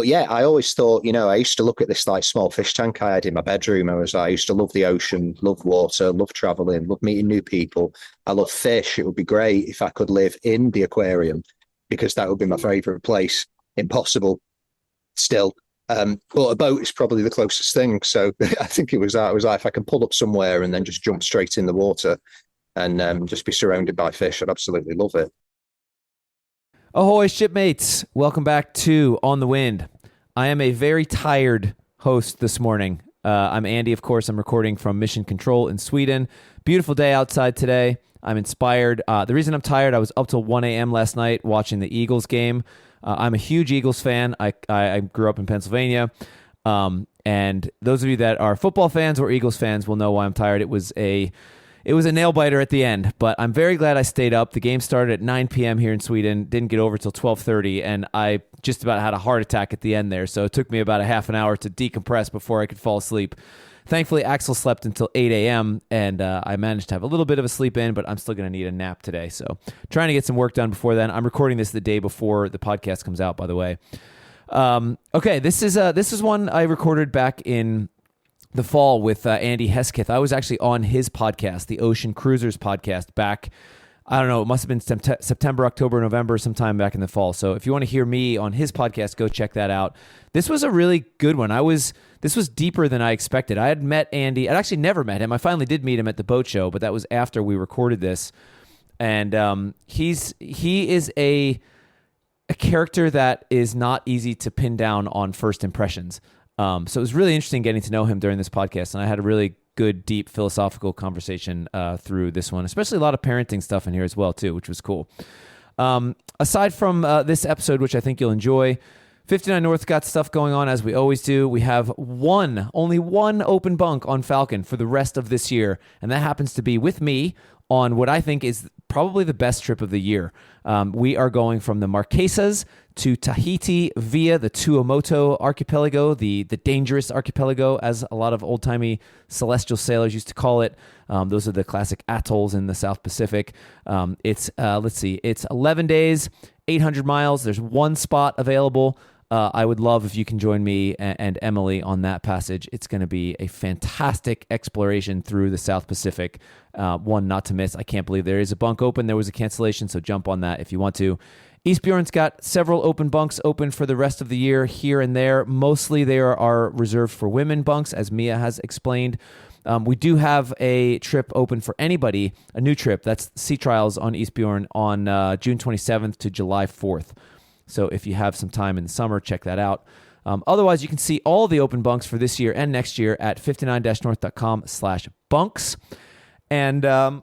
But yeah, I always thought, I used to look at this like small fish tank I had in my bedroom. I used to love the ocean, love water, love traveling, love meeting new people. I love fish. It would be great if I could live in the aquarium because that would be my favorite place. Impossible still. But a boat is probably the closest thing. So I think it was that. It was like if I can pull up somewhere and then just jump straight in the water and just be surrounded by fish, I'd absolutely love it. Ahoy, shipmates. Welcome back to On the Wind. I am a very tired host this morning. I'm Andy, of course. I'm recording from Mission Control in Sweden. Beautiful day outside today. I'm inspired. The reason I'm tired, I was up till 1 a.m. last night watching the Eagles game. I'm a huge Eagles fan. I grew up in Pennsylvania. And those of you that are football fans or Eagles fans will know why I'm tired. It was a nail biter at the end, but I'm very glad I stayed up. The game started at 9 p.m. here in Sweden, didn't get over till 12:30, and I just about had a heart attack at the end there, so it took me about a half an hour to decompress before I could fall asleep. Thankfully, Axel slept until 8 a.m., and I managed to have a little bit of a sleep in, but I'm still going to need a nap today, so trying to get some work done before then. I'm recording this the day before the podcast comes out, by the way. Okay, this is one I recorded back in the fall with Andy Hesketh. I was actually on his podcast, the Ocean Cruisers podcast, back, I don't know, it must have been September, October, November, sometime back in the fall. So if you want to hear me on his podcast, go check that out. This was a really good one. This was deeper than I expected. I had met Andy. I'd actually never met him. I finally did meet him at the boat show, but that was after we recorded this. And he is a character that is not easy to pin down on first impressions. So it was really interesting getting to know him during this podcast, and I had a really good, deep philosophical conversation through this one, especially a lot of parenting stuff in here as well, too, which was cool. Aside from this episode, which I think you'll enjoy, 59 North got stuff going on, as we always do. We have only one open bunk on Falcon for the rest of this year, and that happens to be with me on what I think is probably the best trip of the year. We are going from the Marquesas to Tahiti via the Tuamotu archipelago, the dangerous archipelago, as a lot of old-timey celestial sailors used to call it. Those are the classic atolls in the South Pacific. It's 11 days, 800 miles. There's one spot available. I would love if you can join me and Emily on that passage. It's going to be a fantastic exploration through the South Pacific. One not to miss. I can't believe there is a bunk open. There was a cancellation, so jump on that if you want to. Eastbjorn's got several open bunks open for the rest of the year here and there. Mostly they are reserved for women bunks, as Mia has explained. We do have a trip open for anybody, a new trip. That's Sea Trials on Eastbjorn on June 27th to July 4th. So if you have some time in the summer, check that out. Otherwise, you can see all the open bunks for this year and next year at 59-north.com/bunks. And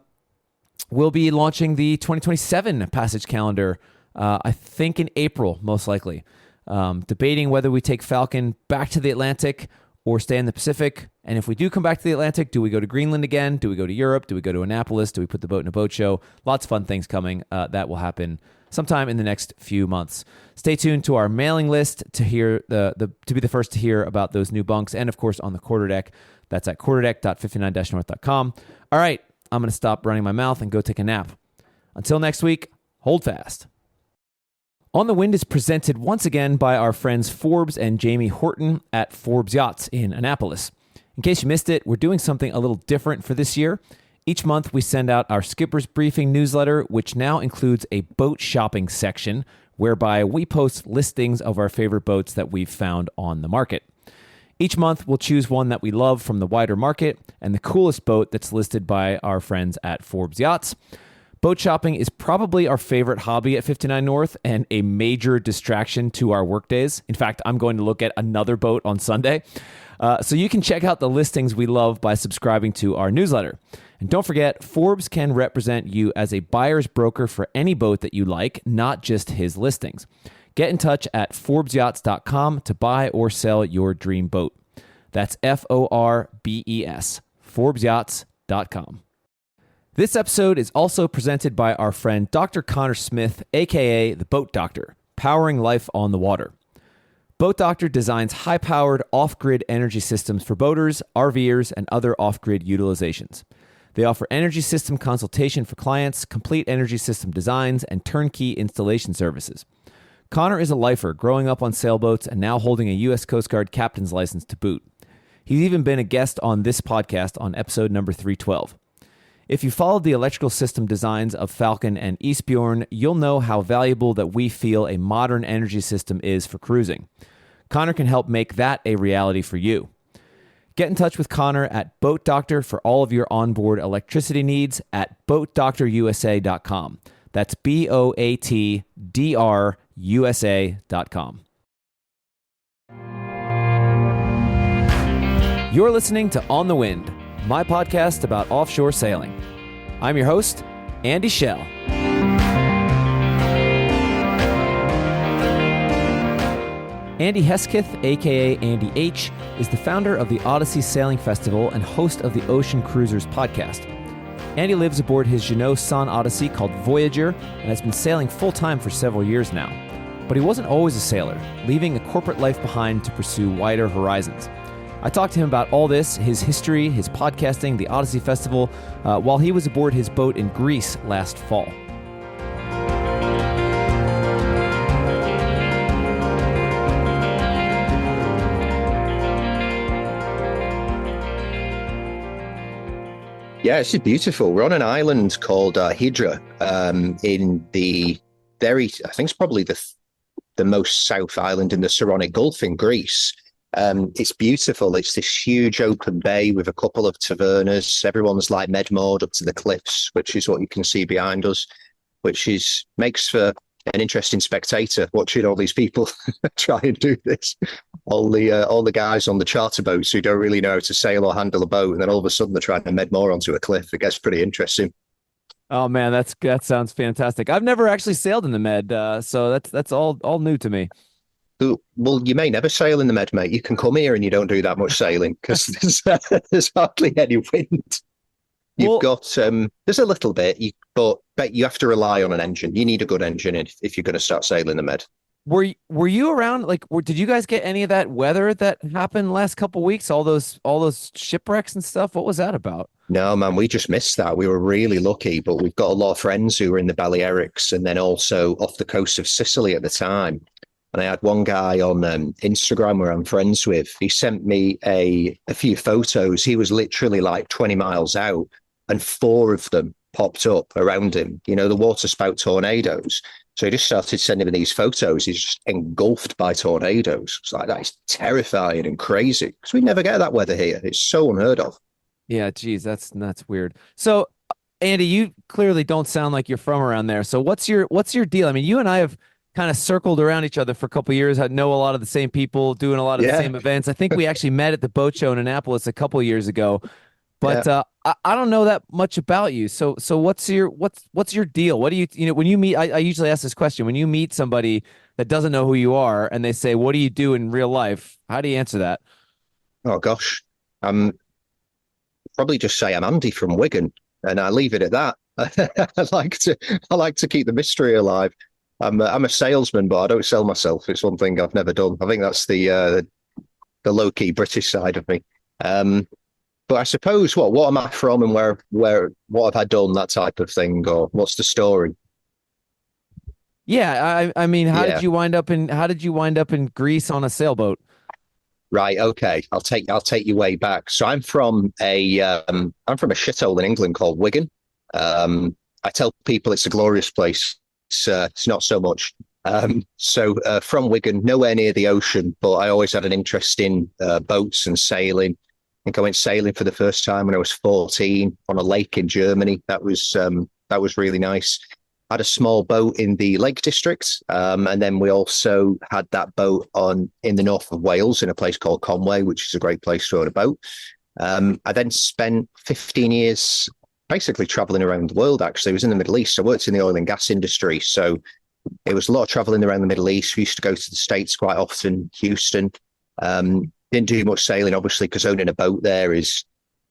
we'll be launching the 2027 passage calendar, I think in April, most likely. Debating whether we take Falcon back to the Atlantic or stay in the Pacific. And if we do come back to the Atlantic, do we go to Greenland again? Do we go to Europe? Do we go to Annapolis? Do we put the boat in a boat show? Lots of fun things coming. That will happen sometime in the next few months. Stay tuned to our mailing list to hear to be the first to hear about those new bunks, and of course on the quarterdeck. That's at quarterdeck.59-north.com. All right, I'm going to stop running my mouth and go take a nap. Until next week, hold fast. On the Wind is presented once again by our friends Forbes and Jamie Horton at Forbes Yachts in Annapolis. In case you missed it, we're doing something a little different for this year. Each month, we send out our Skipper's Briefing newsletter, which now includes a boat shopping section, whereby we post listings of our favorite boats that we've found on the market. Each month, we'll choose one that we love from the wider market and the coolest boat that's listed by our friends at Forbes Yachts. Boat shopping is probably our favorite hobby at 59 North and a major distraction to our workdays. In fact, I'm going to look at another boat on Sunday. So you can check out the listings we love by subscribing to our newsletter. And don't forget, Forbes can represent you as a buyer's broker for any boat that you like, not just his listings. Get in touch at ForbesYachts.com to buy or sell your dream boat. That's FORBES, ForbesYachts.com. This episode is also presented by our friend Dr. Connor Smith, aka the Boat Doctor, powering life on the water. Boat Doctor designs high-powered off-grid energy systems for boaters, RVers, and other off-grid utilizations. They offer energy system consultation for clients, complete energy system designs, and turnkey installation services. Connor is a lifer, growing up on sailboats and now holding a U.S. Coast Guard captain's license to boot. He's even been a guest on this podcast on episode number 312. If you followed the electrical system designs of Falcon and Eastbjorn, you'll know how valuable that we feel a modern energy system is for cruising. Connor can help make that a reality for you. Get in touch with Connor at Boat Doctor for all of your onboard electricity needs at boatdoctorusa.com. That's BOATDRUSA.com. You're listening to On the Wind, my podcast about offshore sailing. I'm your host, Andy Schell. Andy Hesketh, aka Andy H., is the founder of the Odyssey Sailing Festival and host of the Ocean Cruisers podcast. Andy lives aboard his Jeanneau Sun Odyssey called VOYAGER and has been sailing full-time for several years now. But he wasn't always a sailor, leaving a corporate life behind to pursue wider horizons. I talked to him about all this, his history, his podcasting, the Odyssey Festival, while he was aboard his boat in Greece last fall. Yeah, it's beautiful. We're on an island called Hydra in the I think it's probably the most south island in the Saronic Gulf in Greece. It's beautiful. It's this huge open bay with a couple of tavernas. Everyone's like med-moored up to the cliffs, which is what you can see behind us, which makes for an interesting spectator watching all these people try and do this. All the guys on the charter boats who don't really know how to sail or handle a boat, and then all of a sudden they're trying to med-moor onto a cliff. It gets pretty interesting. Oh man, that sounds fantastic. I've never actually sailed in the Med, so that's all new to me. Well, you may never sail in the Med, mate. You can come here and you don't do that much sailing because there's hardly any wind. You've got there's a little bit, but you have to rely on an engine. You need a good engine if you're going to start sailing the Med. Were you around? Did you guys get any of that weather that happened last couple weeks? All those shipwrecks and stuff. What was that about? No, man, we just missed that. We were really lucky, but we've got a lot of friends who were in the Balearics and then also off the coast of Sicily at the time. And I had one guy on Instagram where I'm friends with. He sent me a few photos. He was literally like 20 miles out, and 4 of them popped up around him. You know, the waterspout tornadoes. So he just started sending me these photos. He's just engulfed by tornadoes. It's like, that is terrifying and crazy because we never get that weather here. It's so unheard of. Yeah, geez, that's weird. So, Andy, you clearly don't sound like you're from around there. So what's your deal? I mean, you and I have kind of circled around each other for a couple of years. I know a lot of the same people, doing a lot of the same events. I think we actually met at the boat show in Annapolis a couple of years ago. But I don't know that much about you. So what's your deal? What do you when you meet? I usually ask this question when you meet somebody that doesn't know who you are and they say, "What do you do in real life?" How do you answer that? Oh gosh, probably just say I'm Andy from Wigan, and I leave it at that. I like to keep the mystery alive. I'm a salesman, but I don't sell myself. It's one thing I've never done. I think that's the low key British side of me. But I suppose what am I from and where what have I done, that type of thing, or what's the story? Yeah, I mean, how did you wind up in Greece on a sailboat? Right, okay. I'll take you way back. So I'm from a shithole in England called Wigan. I tell people it's a glorious place. It's not so much. From Wigan, nowhere near the ocean, but I always had an interest in boats and sailing. I think I went sailing for the first time when I was 14 on a lake in Germany. That was really nice. I had a small boat in the Lake District, and then we also had that boat in the north of Wales in a place called Conway, which is a great place to own a boat. I then spent 15 years basically traveling around the world. Actually, I was in the Middle East. I worked in the oil and gas industry, so it was a lot of traveling around the Middle East. We used to go to the States quite often, Houston. Didn't do much sailing, obviously, because owning a boat there is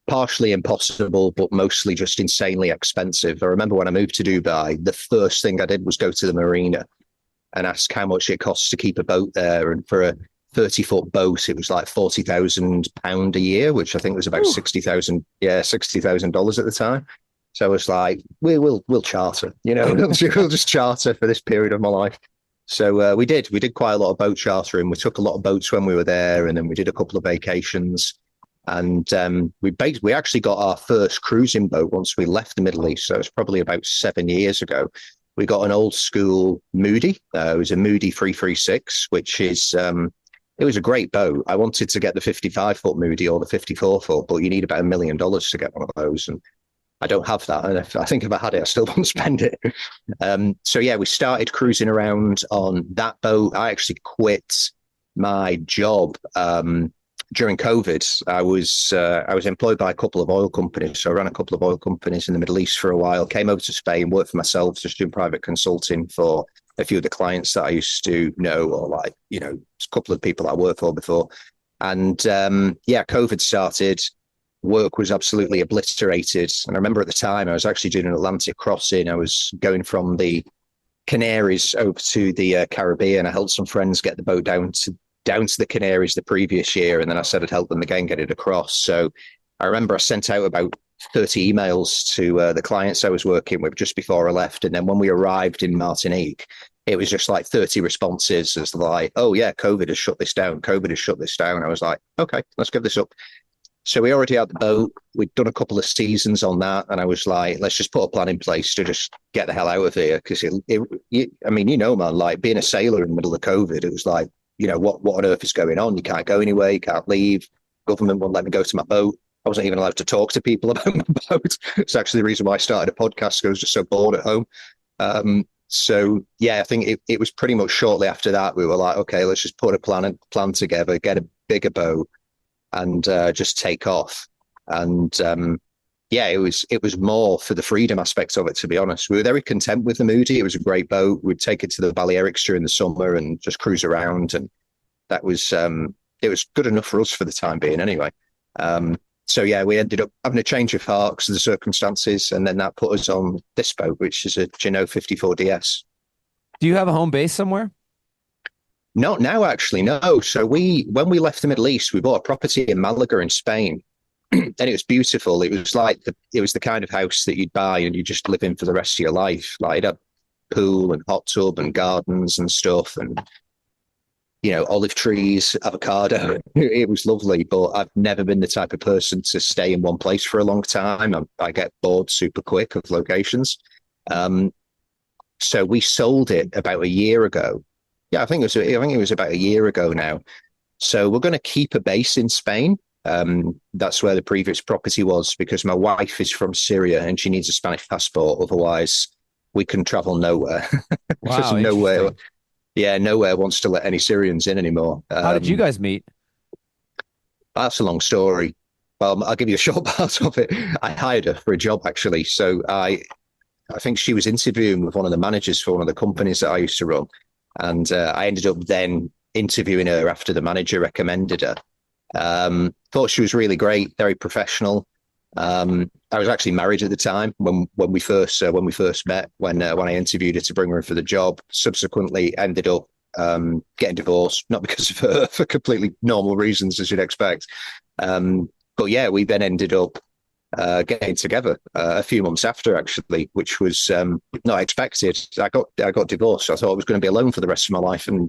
partially impossible, but mostly just insanely expensive. I remember when I moved to Dubai, the first thing I did was go to the marina and ask how much it costs to keep a boat there. And for a 30-foot boat, it was like £40,000 a year, which I think was about $60,000 at the time. So I was like, we'll charter, we'll just charter for this period of my life. So we did quite a lot of boat chartering. We took a lot of boats when we were there, and then we did a couple of vacations. And we actually got our first cruising boat once we left the Middle East. So it's probably about 7 years ago. We got an old school Moody. It was a Moody 336, which is it was a great boat. I wanted to get the 55-foot Moody or the 54-foot, but you need about $1 million to get one of those, and I don't have that. And I think if I had it, I still wouldn't spend it. So yeah, we started cruising around on that boat. I actually quit my job during COVID. I was employed by a couple of oil companies. So I ran a couple of oil companies in the Middle East for a while, came over to Spain, worked for myself, just doing private consulting for a few of the clients that I used to know, or like, a couple of people I worked for before. And yeah, COVID started. Work was absolutely obliterated. And I remember at the time I was actually doing an Atlantic crossing. I was going from the Canaries over to the Caribbean. I helped some friends get the boat down to the Canaries the previous year, and then I said I'd help them again get it across. So I remember I sent out about 30 emails to the clients I was working with just before I left. And then when we arrived in Martinique, it was just like 30 responses as like, oh yeah, COVID has shut this down. COVID has shut this down. I was like, okay, let's give this up. So we already had the boat. We'd done a couple of seasons on that. And I was like, let's just put a plan in place to just get the hell out of here. Because, man, like being a sailor in the middle of COVID, it was like, what on earth is going on? You can't go anywhere. You can't leave. Government won't let me go to my boat. I wasn't even allowed to talk to people about my boat. It's actually the reason why I started a podcast, because I was just so bored at home. So, yeah, I think it was pretty much shortly after that, we were like, okay, let's just put a plan together, get a bigger boat, and just take off. And yeah, it was more for the freedom aspect of it, to be honest. We were very content with the Moody. It was a great boat. We'd take it to the Balearics during the summer and just cruise around, and that was it was good enough for us for the time being anyway. So yeah, we ended up having a change of heart because of the circumstances, and then that put us on this boat, which is a Jeanneau 54DS. Do you have a home base somewhere? Not now, actually, no. So when we left the Middle East, we bought a property in Malaga in Spain, and it was beautiful. It was like it was the kind of house that you'd buy and you just live in for the rest of your life. Like it had pool and hot tub and gardens and stuff, and olive trees, avocado. It was lovely, but I've never been the type of person to stay in one place for a long time. I get bored super quick of locations. So we sold it about a year ago. Yeah, I think it was about a year ago now. So we're going to keep a base in Spain. That's where the previous property was, because my wife is from Syria and she needs a Spanish passport. Otherwise, we can travel nowhere. Wow, nowhere. Yeah, nowhere wants to let any Syrians in anymore. How did you guys meet? That's a long story. Well, I'll give you a short part of it. I hired her for a job, actually. So I think she was interviewing with one of the managers for one of the companies that I used to run. And I ended up then interviewing her after the manager recommended her. Thought she was really great, very professional. I was actually married at the time when we first met. When I interviewed her to bring her in for the job, subsequently ended up getting divorced, not because of her, for completely normal reasons as you'd expect. But yeah, we then ended up getting together a few months after, actually, which was not expected. I got divorced. I thought I was going to be alone for the rest of my life, and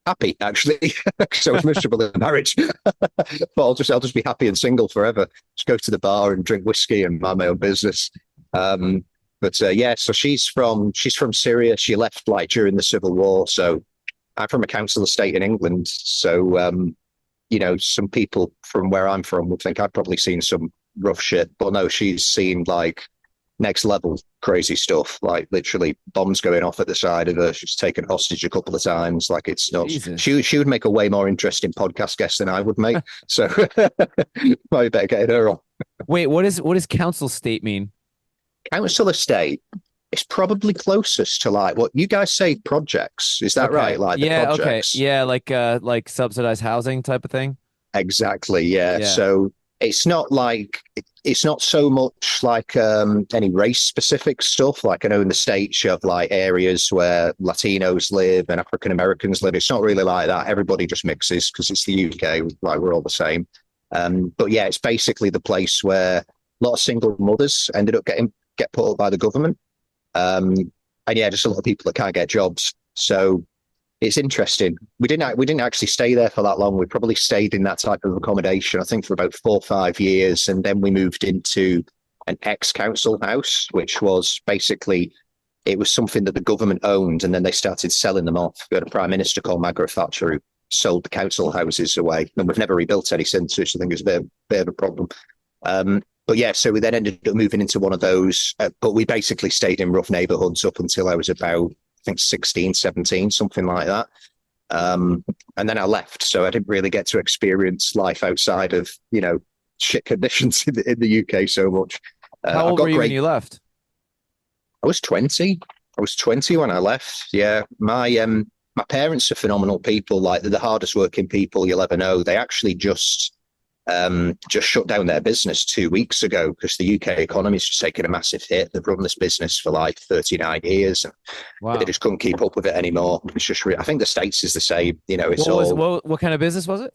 happy, actually, because I was miserable in marriage. But I'll just be happy and single forever. Just go to the bar and drink whiskey and mind my own business. But yeah, so she's from Syria. She left like during the Civil War. So I'm from a council estate in England. So some people from where I'm from would think I've probably seen some rough shit, but no, she's seen like next level crazy stuff, like literally bombs going off at the side of her. She's taken hostage a couple of times. Like it's nuts. She would make a way more interesting podcast guest than I would make. So probably better get her on. Wait, what does council estate mean? Council estate is probably closest to like what you guys say projects. Is that right? Like yeah, the projects. Okay. Yeah, like subsidized housing type of thing. Exactly. Yeah. So it's not so much like any race specific stuff. Like I know in the States you have like areas where Latinos live and African Americans live. It's not really like that. Everybody just mixes because it's the UK. Like we're all the same. But yeah, it's basically the place where a lot of single mothers ended up get put up by the government. And yeah, just a lot of people that can't get jobs. So it's interesting. We didn't actually stay there for that long. We probably stayed in that type of accommodation, I think, for about 4 or 5 years, and then we moved into an ex-council house, which was basically it was something that the government owned, and then they started selling them off. We had a prime minister called Margaret Thatcher who sold the council houses away, and we've never rebuilt any since, which I think is a bit of a problem. But yeah, so we then ended up moving into one of those, but we basically stayed in rough neighborhoods up until I was about, I think 16, 17, something like that. And then I left. So I didn't really get to experience life outside of, shit conditions in the UK so much. How old were you when you left? I was 20. I was 20 when I left. Yeah. My parents are phenomenal people. Like, they're the hardest working people you'll ever know. They actually just shut down their business 2 weeks ago because the UK economy is just taking a massive hit. They've run this business for like 39 years. And Wow. They just couldn't keep up with it anymore. It's just, I think the States is the same. What kind of business was it?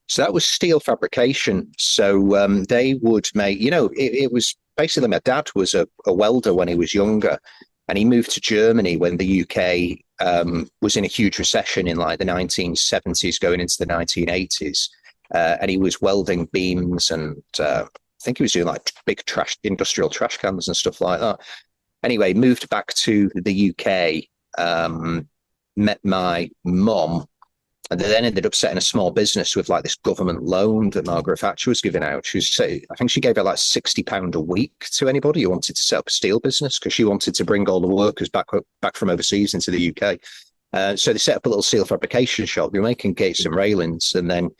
So that was steel fabrication. So they would make, it was basically, my dad was a welder when he was younger, and he moved to Germany when the UK was in a huge recession in like the 1970s going into the 1980s. And he was welding beams, and I think he was doing like big industrial trash cans and stuff like that. Anyway, moved back to the UK, met my mom, and they then ended up setting a small business with like this government loan that Margaret Thatcher was giving out. I think she gave her like £60 a week to anybody who wanted to set up a steel business, because she wanted to bring all the workers back from overseas into the UK. So they set up a little steel fabrication shop. They were making gates and railings, and then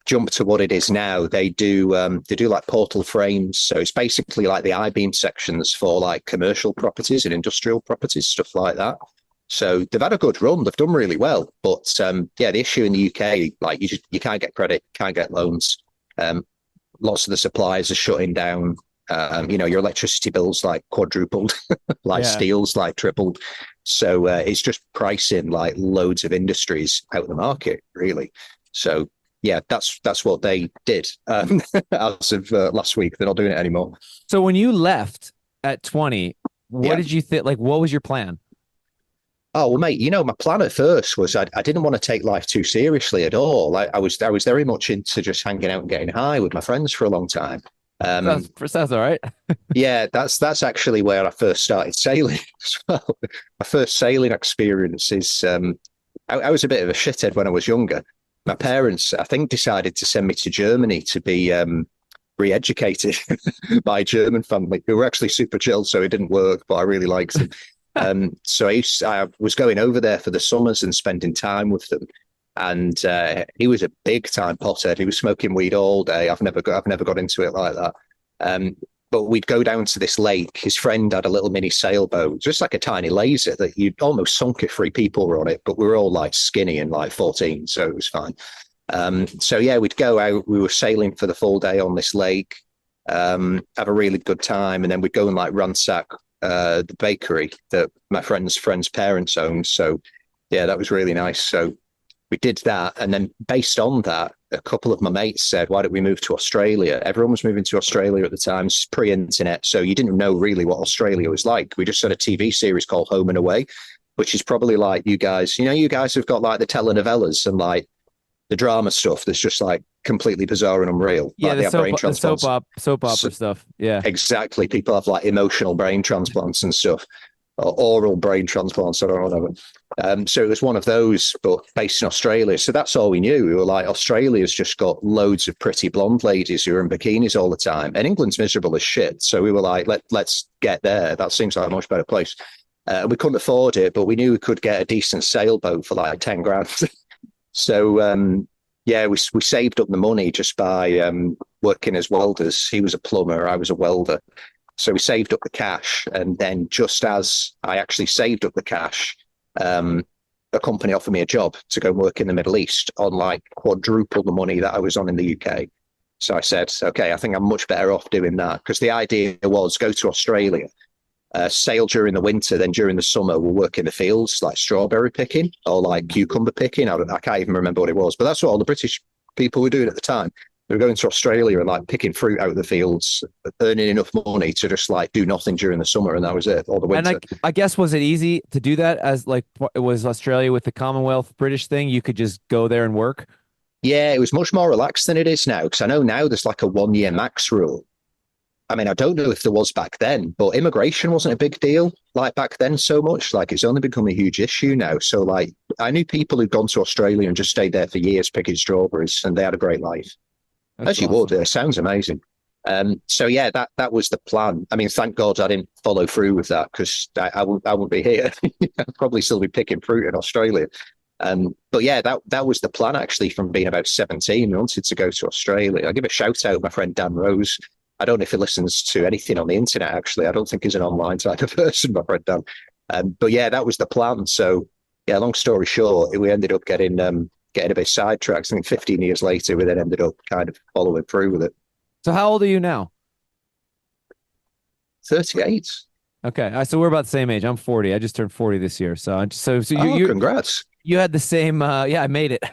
jump to what it is now. They do like portal frames. So it's basically like the I-beam sections for like commercial properties and industrial properties, stuff like that. So they've had a good run. They've done really well. But the issue in the UK, like you can't get credit, can't get loans. Lots of the suppliers are shutting down. Your electricity bills like quadrupled, like steel's like tripled. So it's just pricing like loads of industries out of the market, really. So yeah, that's what they did as of last week. They're not doing it anymore. So when you left at 20, what did you think? Like, what was your plan? Oh, well, mate, my plan at first was I didn't want to take life too seriously at all. Like, I was very much into just hanging out and getting high with my friends for a long time. Sounds all right. Yeah, that's actually where I first started sailing as well. My first sailing experience is I was a bit of a shithead when I was younger. My parents, I think, decided to send me to Germany to be re-educated by a German family who were actually super chill, so it didn't work, but I really liked them. So I was going over there for the summers and spending time with them. And he was a big time pothead. He was smoking weed all day. I've never got into it like that. But we'd go down to this lake. His friend had a little mini sailboat, just like a tiny laser that you'd almost sunk if 3 people were on it. But we were all like skinny and like 14, so it was fine. So yeah, we'd go out. We were sailing for the full day on this lake, have a really good time, and then we'd go and like ransack the bakery that my friend's parents owned. So yeah, that was really nice. So we did that, and then based on that, a couple of my mates said, why don't we move to Australia? Everyone was moving to Australia at the time. It's pre-internet, so you didn't know really what Australia was like. We just had a TV series called Home and Away, which is probably like you guys have got like the telenovelas and like the drama stuff that's just like completely bizarre and unreal. Yeah, like the soap opera stuff. Yeah, exactly. People have like emotional brain transplants and stuff, or oral brain transplants. I don't know. So it was one of those, but based in Australia. So that's all we knew. We were like, Australia's just got loads of pretty blonde ladies who are in bikinis all the time, and England's miserable as shit. So we were like, let's get there. That seems like a much better place. We couldn't afford it, but we knew we could get a decent sailboat for like 10 grand. So we saved up the money just by working as welders. He was a plumber, I was a welder. So we saved up the cash, and then just as I actually saved up the cash, a company offered me a job to go work in the Middle East on like quadruple the money that I was on in the UK. So I said, okay, I think I'm much better off doing that, because the idea was go to Australia, sail during the winter, then during the summer we'll work in the fields like strawberry picking or like cucumber picking. I can't even remember what it was, but that's what all the British people were doing at the time. They were going to Australia and like picking fruit out of the fields, earning enough money to just like do nothing during the summer, and that was it, or the And winter. I guess, was it easy to do that, as like it was Australia with the Commonwealth British thing? You could just go there and work. Yeah, it was much more relaxed than it is now, because I know now there's like a 1 year max rule. I mean, I don't know if there was back then, but immigration wasn't a big deal like back then so much. Like it's only become a huge issue now. So like I knew people who'd gone to Australia and just stayed there for years picking strawberries, and they had a great life. That's As you awesome. would, it sounds amazing. So yeah, that was the plan. I mean, thank God I didn't follow through with that, because I wouldn't be here. I'd probably still be picking fruit in Australia. But yeah, that was the plan actually from being about 17. I wanted to go to Australia. I give a shout out to my friend Dan Rose. I don't know if he listens to anything on the internet, actually. I don't think he's an online type of person, my friend Dan. But yeah, that was the plan. So yeah, long story short, we ended up getting a bit sidetracked. I think 15 years later, we then ended up kind of following through with it. So how old are you now? 38. Okay, so we're about the same age. I'm 40. I just turned 40 this year. So Oh, you congrats. you had the same. Yeah, I made it.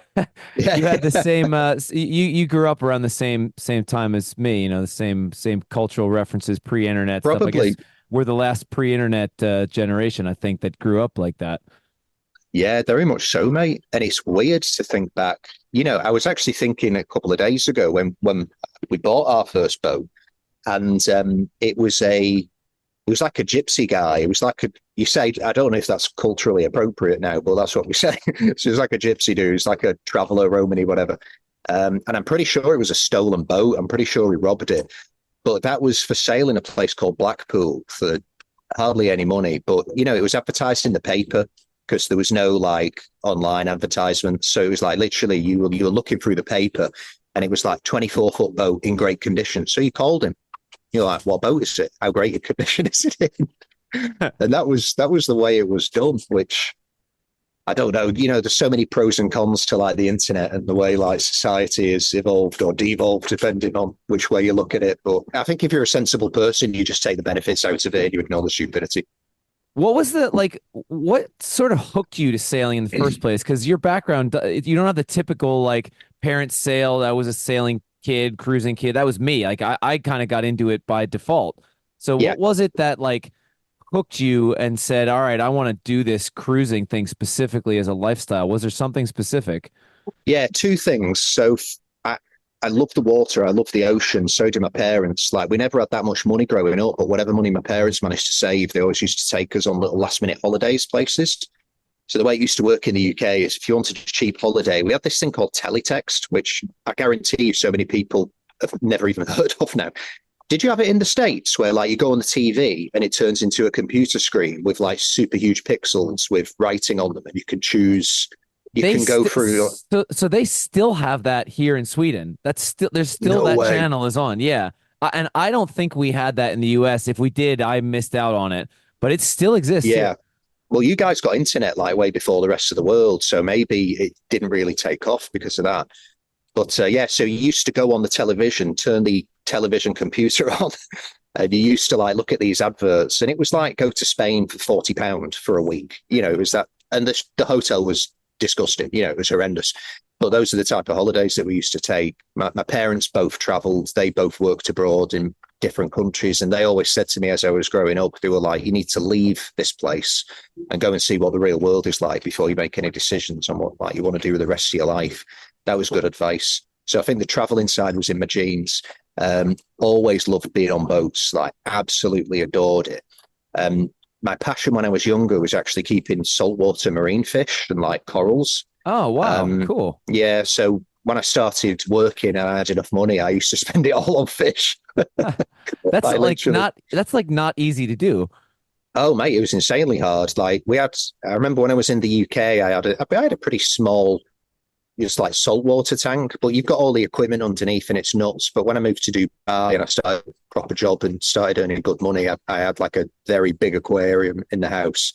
Yeah. You had the same. You grew up around the same time as me. You know, the same cultural references, pre-internet stuff. I Probably. guess we're the last pre-internet generation, I think, that grew up like that. Yeah, very much so, mate. And it's weird to think back. You know, I was actually thinking a couple of days ago when we bought our first boat, and it was like a gypsy guy. It was like you say, I don't know if that's culturally appropriate now, but that's what we say. So it was like a gypsy dude. It's like a traveler, Romany, whatever. And I'm pretty sure it was a stolen boat. I'm pretty sure we robbed it. But that was for sale in a place called Blackpool for hardly any money. But, you know, it was advertised in the paper because there was no like online advertisement. So it was like literally you were looking through the paper, and it was like 24-foot boat in great condition. So you called him. You're like, what boat is it? How great a condition is it in? And that was the way it was done, which I don't know. You know, there's so many pros and cons to like the internet and the way like society has evolved or devolved, depending on which way you look at it. But I think if you're a sensible person, you just take the benefits out of it and you ignore the stupidity. What was what sort of hooked you to sailing in the first place? Because your background, you don't have the typical like parents sail. That was a sailing kid, cruising kid. That was me. Like I kind of got into it by default. So Yeah. what was it that like hooked you and said, all right, I want to do this cruising thing specifically as a lifestyle? Was there something specific? Yeah, two things. So I love the water. I love the ocean. So do my parents. Like we never had that much money growing up, but whatever money my parents managed to save, they always used to take us on little last minute holidays places. So the way it used to work in the UK is if you wanted a cheap holiday, we had this thing called teletext, which I guarantee you so many people have never even heard of now. Did you have it in the States where like you go on the TV and it turns into a computer screen with like super huge pixels with writing on them, and you can choose, you They can go st- through. so they still have that here in Sweden. There's still No that way. channel is on. Yeah. And I don't think we had that in the US. If we did, I missed out on it. But it still exists Yeah. here. Well, you guys got internet like way before the rest of the world, so maybe it didn't really take off because of that. But yeah, so you used to go on the television, turn the television computer on, and you used to like look at these adverts, and it was like go to Spain for £40 for a week. You know, it was that, and the hotel was disgusting. You know, it was horrendous. But those are the type of holidays that we used to take. My parents both travelled; they both worked abroad in different countries, and they always said to me as I was growing up, they were like, "You need to leave this place and go and see what the real world is like before you make any decisions on what like you want to do with the rest of your life." That was good advice. So I think the traveling side was in my genes. Always loved being on boats, like absolutely adored it. My passion when I was younger was actually keeping saltwater marine fish and like corals. Oh, wow. Cool. Yeah, so when I started working and I had enough money, I used to spend it all on fish. That's Like like literally. not easy to do. Oh, mate, it was insanely hard. Like I remember when I was in the UK, I had a pretty small, just like saltwater tank, but you've got all the equipment underneath and it's nuts. But when I moved to Dubai and I started a proper job and started earning good money, I had like a very big aquarium in the house.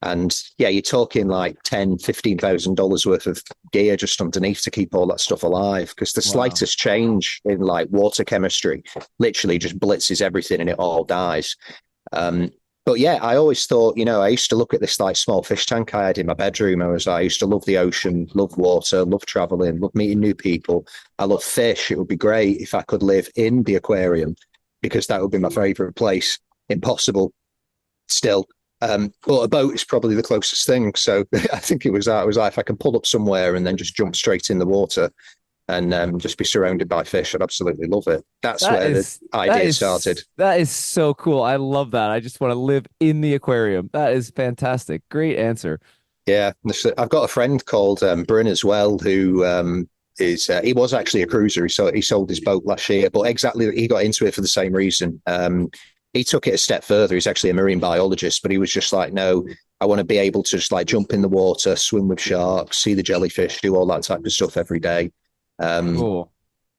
And yeah, you're talking like $10,000-15,000 worth of gear just underneath to keep all that stuff alive. Because the Wow. slightest change in like water chemistry literally just blitzes everything and it all dies. but yeah, I always thought, I used to look at this like small fish tank I had in my bedroom. I used to love the ocean, love water, love traveling, love meeting new people. I love fish. It would be great if I could live in the aquarium because that would be my favorite place. Impossible still. But a boat is probably the closest thing. So I think it was that. It was like if I can pull up somewhere and then just jump straight in the water and just be surrounded by fish, I'd absolutely love it. That's where the idea started. That is so cool. I love that. I just want to live in the aquarium. That is fantastic. Great answer. Yeah, I've got a friend called Bryn as well, who he was actually a cruiser. He sold his boat last year, but exactly he got into it for the same reason. He took it a step further. He's actually a marine biologist, but he was just like, no, I want to be able to just like jump in the water, swim with sharks, see the jellyfish, do all that type of stuff every day. Cool.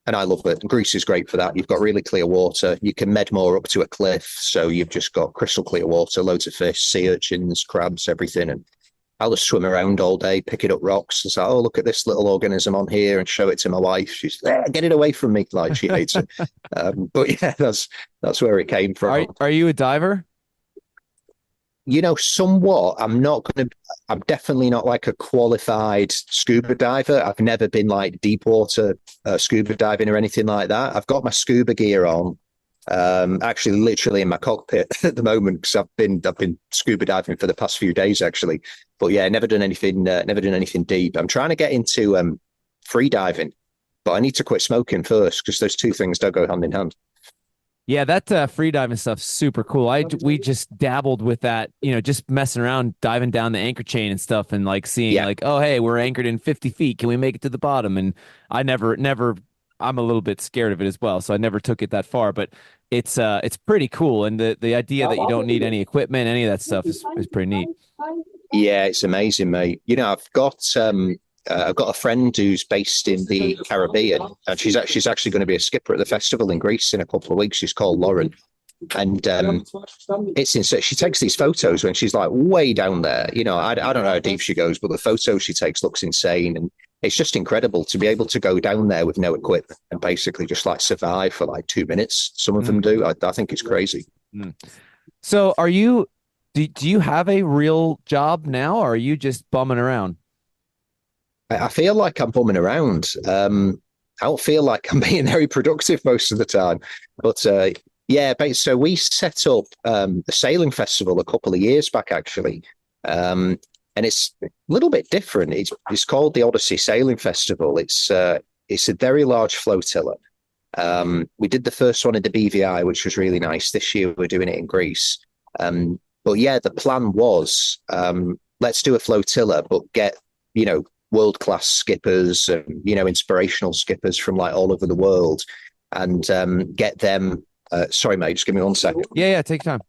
And I love it. Greece is great for that. You've got really clear water. You can Medmore up to a cliff, so you've just got crystal clear water, loads of fish, sea urchins, crabs, everything. And I'll just swim around all day, picking up rocks. It's like, oh, look at this little organism on here, and show it to my wife. She's get it away from me, like she hates it. But yeah, that's where it came from. Are you a diver? Somewhat. I'm definitely not like a qualified scuba diver. I've never been like deep water scuba diving or anything like that. I've got my scuba gear on. Actually literally in my cockpit at the moment because I've been scuba diving for the past few days actually, but yeah, never done anything deep. I'm trying to get into free diving, but I need to quit smoking first because those two things don't go hand in hand. Yeah, that free diving stuff's super cool. We just dabbled with that, just messing around, diving down the anchor chain and stuff, and like seeing like, oh hey, we're anchored in 50 feet. Can we make it to the bottom? And I never. I'm a little bit scared of it as well, so I never took it that far. But it's pretty cool, and the idea that you don't need any equipment, any of that stuff is pretty neat. Yeah, it's amazing, mate. I've got a friend who's based in the Caribbean, and she's actually going to be a skipper at the festival in Greece in a couple of weeks. She's called Lauren, and it's insane. She takes these photos when she's like way down there. I don't know how deep she goes, but the photos she takes looks insane, and it's just incredible to be able to go down there with no equipment and basically just like survive for like 2 minutes. Some of them do. I think it's crazy. So do you have a real job now, or are you just bumming around? I feel like I'm bumming around. I don't feel like I'm being very productive most of the time. But yeah, so we set up the sailing festival a couple of years back, actually. And it's a little bit different. It's called the Odyssey Sailing Festival. It's a very large flotilla. We did the first one in the BVI, which was really nice. This year we're doing it in Greece. But yeah, the plan was let's do a flotilla, but get world-class skippers and inspirational skippers from like all over the world, and get them. Sorry, mate, just give me 1 second. Yeah, take your time.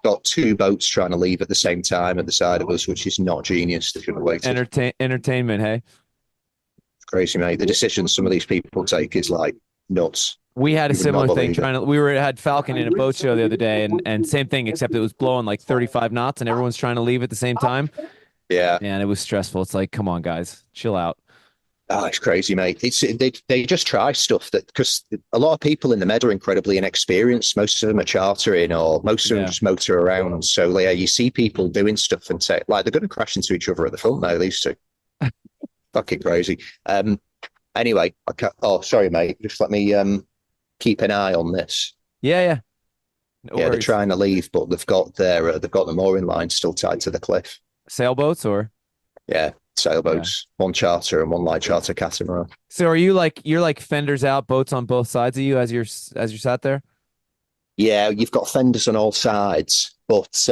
Got 2 boats trying to leave at the same time at the side of us, which is not genius. They should have waited. Entertainment, hey? It's crazy, mate. The decisions some of these people take is like nuts. We had a similar thing had Falcon in a boat show the other day, and same thing, except it was blowing like 35 knots and everyone's trying to leave at the same time. Yeah. And it was stressful. It's like, come on, guys, chill out. Oh, it's crazy, mate. They just try stuff because a lot of people in the Med are incredibly inexperienced. Most of them are chartering, or most of them just motor around. So yeah, you see people doing stuff and say like they're going to crash into each other at the front now. These two, fucking crazy. Anyway, sorry, mate. Just let me keep an eye on this. Yeah. No worries. They're trying to leave, but they've got the mooring line still tied to the cliff. Sailboats or? Yeah. Sailboats, one charter and one light charter catamaran. So are you're like fenders out, boats on both sides of you as you're sat there? Yeah, you've got fenders on all sides, but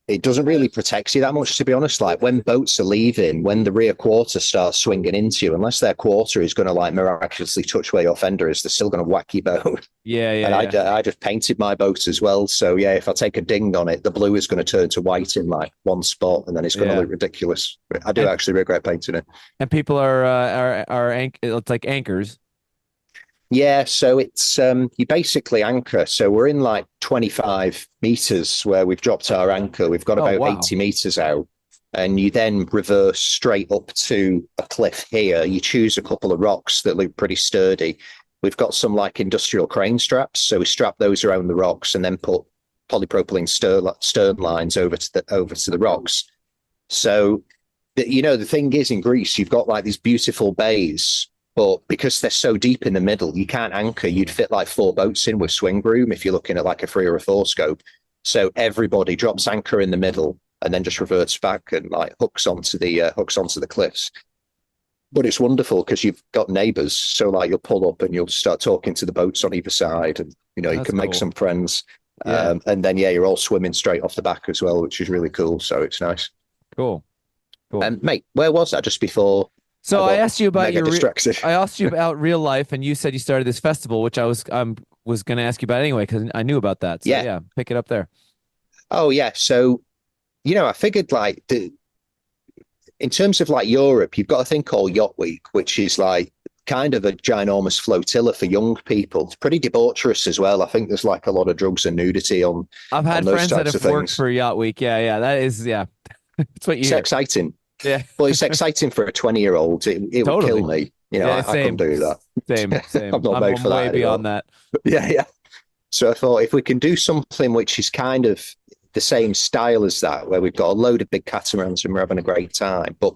it doesn't really protect you that much, to be honest. Like when boats are leaving, when the rear quarter starts swinging into you, unless their quarter is going to like miraculously touch where your fender is, they're still going to whack your boat. Yeah. And I just painted my boat as well. So yeah, if I take a ding on it, the blue is going to turn to white in like one spot, and then it's going to look ridiculous. I do actually regret painting it. And people it's like anchors. Yeah, so it's you basically anchor. So we're in like 25 meters where we've dropped our anchor. We've got about 80 meters out, and you then reverse straight up to a cliff here. You choose a couple of rocks that look pretty sturdy, We've got some like industrial crane straps, so we strap those around the rocks and then put polypropylene stern lines over to the rocks. So, the thing is, in Greece, you've got like these beautiful bays, but because they're so deep in the middle, you can't anchor. You'd fit like 4 boats in with swing room if you're looking at like a 3 or a 4 scope. So everybody drops anchor in the middle and then just reverts back and like hooks onto the cliffs. But it's wonderful because you've got neighbors. So like you'll pull up and you'll start talking to the boats on either side, and you can make some friends. Yeah. And then you're all swimming straight off the back as well, which is really cool. So it's nice. Cool. Mate, where was that just before? So I asked you about I asked you about real life, and you said you started this festival, which I was going to ask you about anyway because I knew about that. So yeah, pick it up there. Oh yeah, so I figured like in terms of like Europe, you've got a thing called Yacht Week, which is like kind of a ginormous flotilla for young people. It's pretty debaucherous as well. I think there's like a lot of drugs and nudity on. I've had friends that have worked for Yacht Week. Yeah, that is it's what you hear. Exciting. Yeah. Well, it's exciting for a 20-year-old. It would kill me. I couldn't do that. Same. I'm not made for that. Way beyond that. Yeah. So I thought if we can do something which is kind of the same style as that, where we've got a load of big catamarans and we're having a great time, but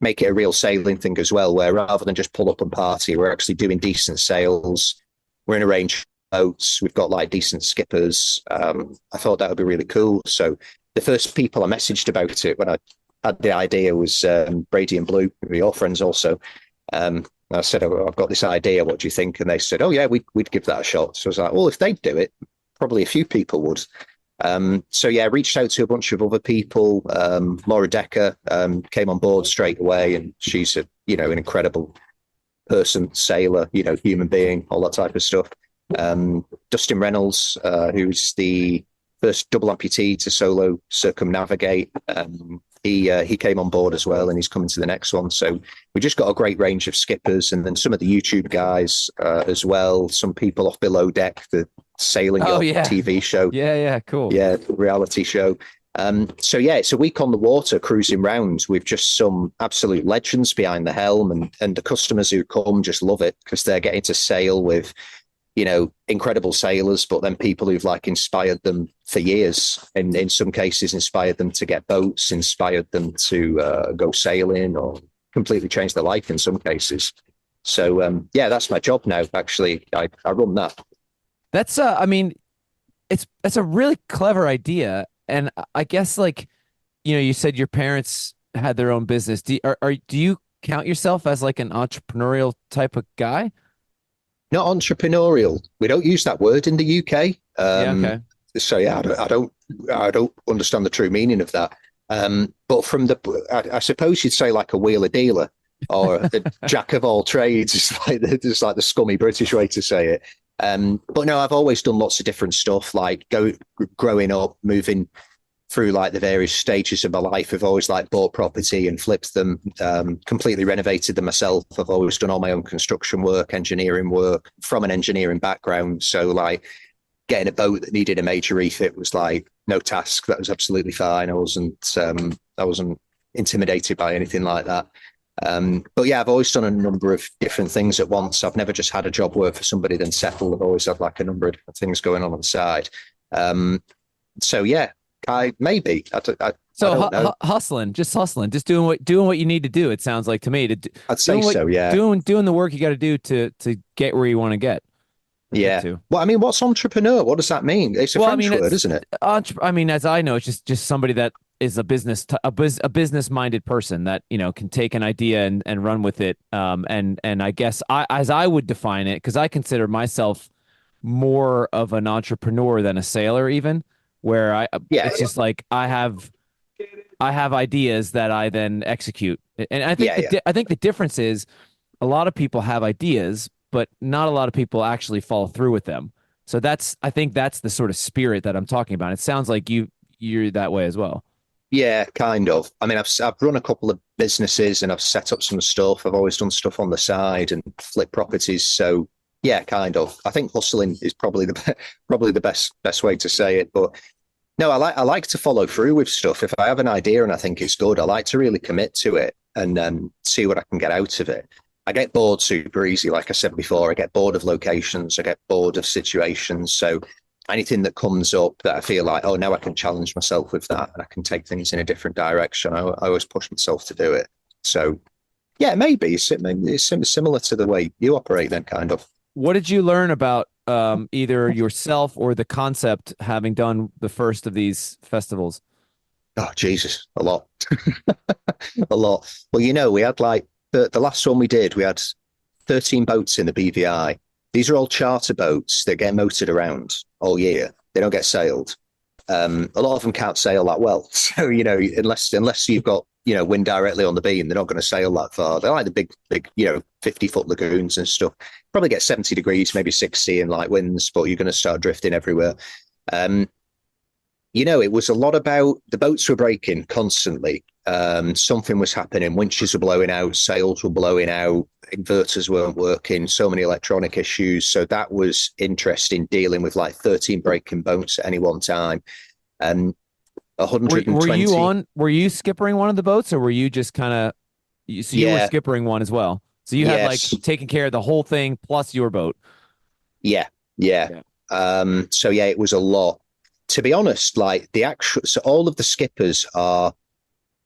make it a real sailing thing as well, where rather than just pull up and party, we're actually doing decent sails. We're in a range of boats. We've got like decent skippers. I thought that would be really cool. So the first people I messaged about it when I had the idea was Brady and Blue, your friends also. I said, I've got this idea. What do you think? And they said, oh yeah, we'd give that a shot. So I was like, well, if they'd do it, probably a few people would. So yeah, reached out to a bunch of other people. Laura Decker came on board straight away, and she's an incredible person, sailor, human being, all that type of stuff. Dustin Reynolds, who's the first double amputee to solo circumnavigate. He came on board as well, and he's coming to the next one. So we just got a great range of skippers, and then some of the YouTube guys as well. Some people off Below Deck, the sailing TV show. Yeah, cool. Yeah, reality show. So yeah, it's a week on the water cruising rounds with just some absolute legends behind the helm, and the customers who come just love it because they're getting to sail with incredible sailors, but then people who've like inspired them for years, and in some cases inspired them to get boats, inspired them to go sailing, or completely changed their life in some cases. So that's my job now. Actually, I run that. That's that's a really clever idea, and I guess you said your parents had their own business. Do you count yourself as like an entrepreneurial type of guy? Not entrepreneurial. We don't use that word in the UK. Okay. So yeah, I don't understand the true meaning of that. But from I suppose you'd say like a wheeler dealer or a jack of all trades. It's like the scummy British way to say it. But no, I've always done lots of different stuff. Like growing up, moving through like the various stages of my life, I've always like bought property and flipped them, completely renovated them myself. I've always done all my own construction work, engineering work from an engineering background. So like getting a boat that needed a major refit was like no task. That was absolutely fine. I wasn't intimidated by anything like that. But yeah, I've always done a number of different things at once. I've never just had a job work for somebody then settle. I've always had like a number of things going on the side. So yeah, I maybe. I don't know. Hustling, just doing what you need to do. It sounds like to me. I'd say so. Yeah, doing the work you got to do to get where you want to get. Yeah. Well, I mean, what's entrepreneur? What does that mean? It's a French word, isn't it? As I know, it's just somebody that is a business minded person that can take an idea and run with it. And I guess as I would define it, because I consider myself more of an entrepreneur than a sailor, even. Where it's just like I have ideas that I then execute, and I think I think the difference is a lot of people have ideas, but not a lot of people actually follow through with them. So I think that's the sort of spirit that I'm talking about. It sounds like you're that way as well. Yeah, kind of. I mean, I've run a couple of businesses and I've set up some stuff. I've always done stuff on the side and flip properties. So yeah, kind of. I think hustling is probably the best way to say it. But no, I like to follow through with stuff. If I have an idea and I think it's good, I like to really commit to it and see what I can get out of it. I get bored super easy. Like I said before, I get bored of locations. I get bored of situations. So anything that comes up that I feel like, oh, now I can challenge myself with that and I can take things in a different direction. I always push myself to do it. So yeah, maybe it's similar to the way you operate then, kind of. What did you learn about either yourself or the concept having done the first of these festivals? Oh, Jesus, a lot. A lot. Well, we had like the last one we did, we had 13 boats in the BVI. These are all charter boats that get motored around all year. They don't get sailed. A lot of them can't sail that well. So, unless you've got, wind directly on the beam, they're not going to sail that far. They're like the big, 50-foot lagoons and stuff. Probably get 70 degrees, maybe 60 in light winds, but you're going to start drifting everywhere. It was a lot about the boats were breaking constantly. Something was happening. Winches were blowing out, sails were blowing out, inverters weren't working, so many electronic issues. So that was interesting, dealing with like 13 breaking boats at any one time. 120. Were you skippering one of the boats, or were you just kind of, you were skippering one as well? So you had like taken care of the whole thing plus your boat. Yeah. So yeah, it was a lot. To be honest, like so all of the skippers are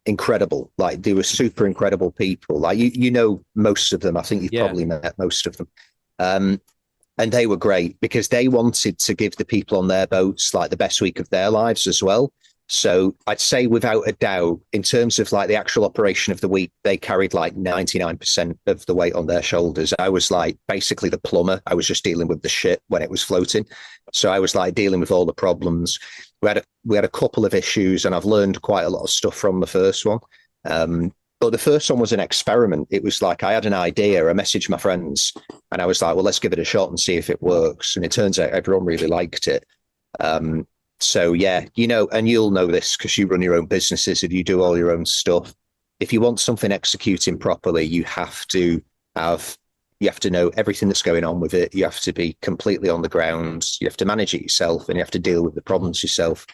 incredible. Like they were super incredible people. Like most of them. I think you've probably met most of them. And they were great because they wanted to give the people on their boats like the best week of their lives as well. So I'd say without a doubt, in terms of like the actual operation of the week, they carried like 99% of the weight on their shoulders. I was like basically the plumber. I was just dealing with the shit when it was floating. So I was like dealing with all the problems. We had a couple of issues, and I've learned quite a lot of stuff from the first one. But the first one was an experiment. It was like I had an idea, I messaged my friends, and I was like, well, let's give it a shot and see if it works. And it turns out everyone really liked it. So yeah, and you'll know this because you run your own businesses and you do all your own stuff. If you want something executing properly, you have to know everything that's going on with it. You have to be completely on the ground. You have to manage it yourself, and you have to deal with the problems yourself.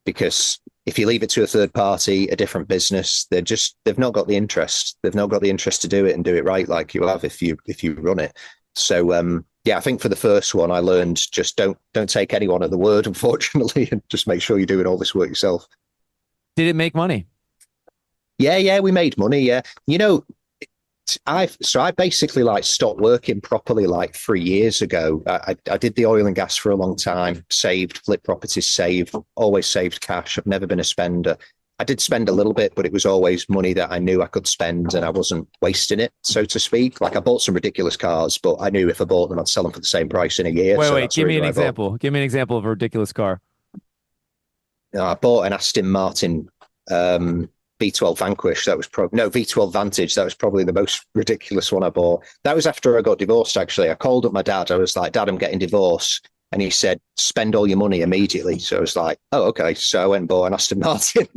Because if you leave it to a third party, a different business, they've not got the interest. They've not got the interest to do it and do it right like you have if you run it. So yeah, I think for the first one, I learned just don't take anyone at the word, unfortunately, and just make sure you're doing all this work yourself. Did it make money? Yeah, we made money. Yeah, I basically like stopped working properly like 3 years ago. I did the oil and gas for a long time, saved, flip properties, always saved cash. I've never been a spender. I did spend a little bit, but it was always money that I knew I could spend and I wasn't wasting it, so to speak. Like I bought some ridiculous cars, but I knew if I bought them, I'd sell them for the same price in a year. Wait, give me an example. Give me an example of a ridiculous car. I bought an Aston Martin V12 Vanquish. V12 Vantage. That was probably the most ridiculous one I bought. That was after I got divorced, actually. I called up my dad. I was like, Dad, I'm getting divorced. And he said, spend all your money immediately. So I was like, oh, okay. So I went and bought an Aston Martin.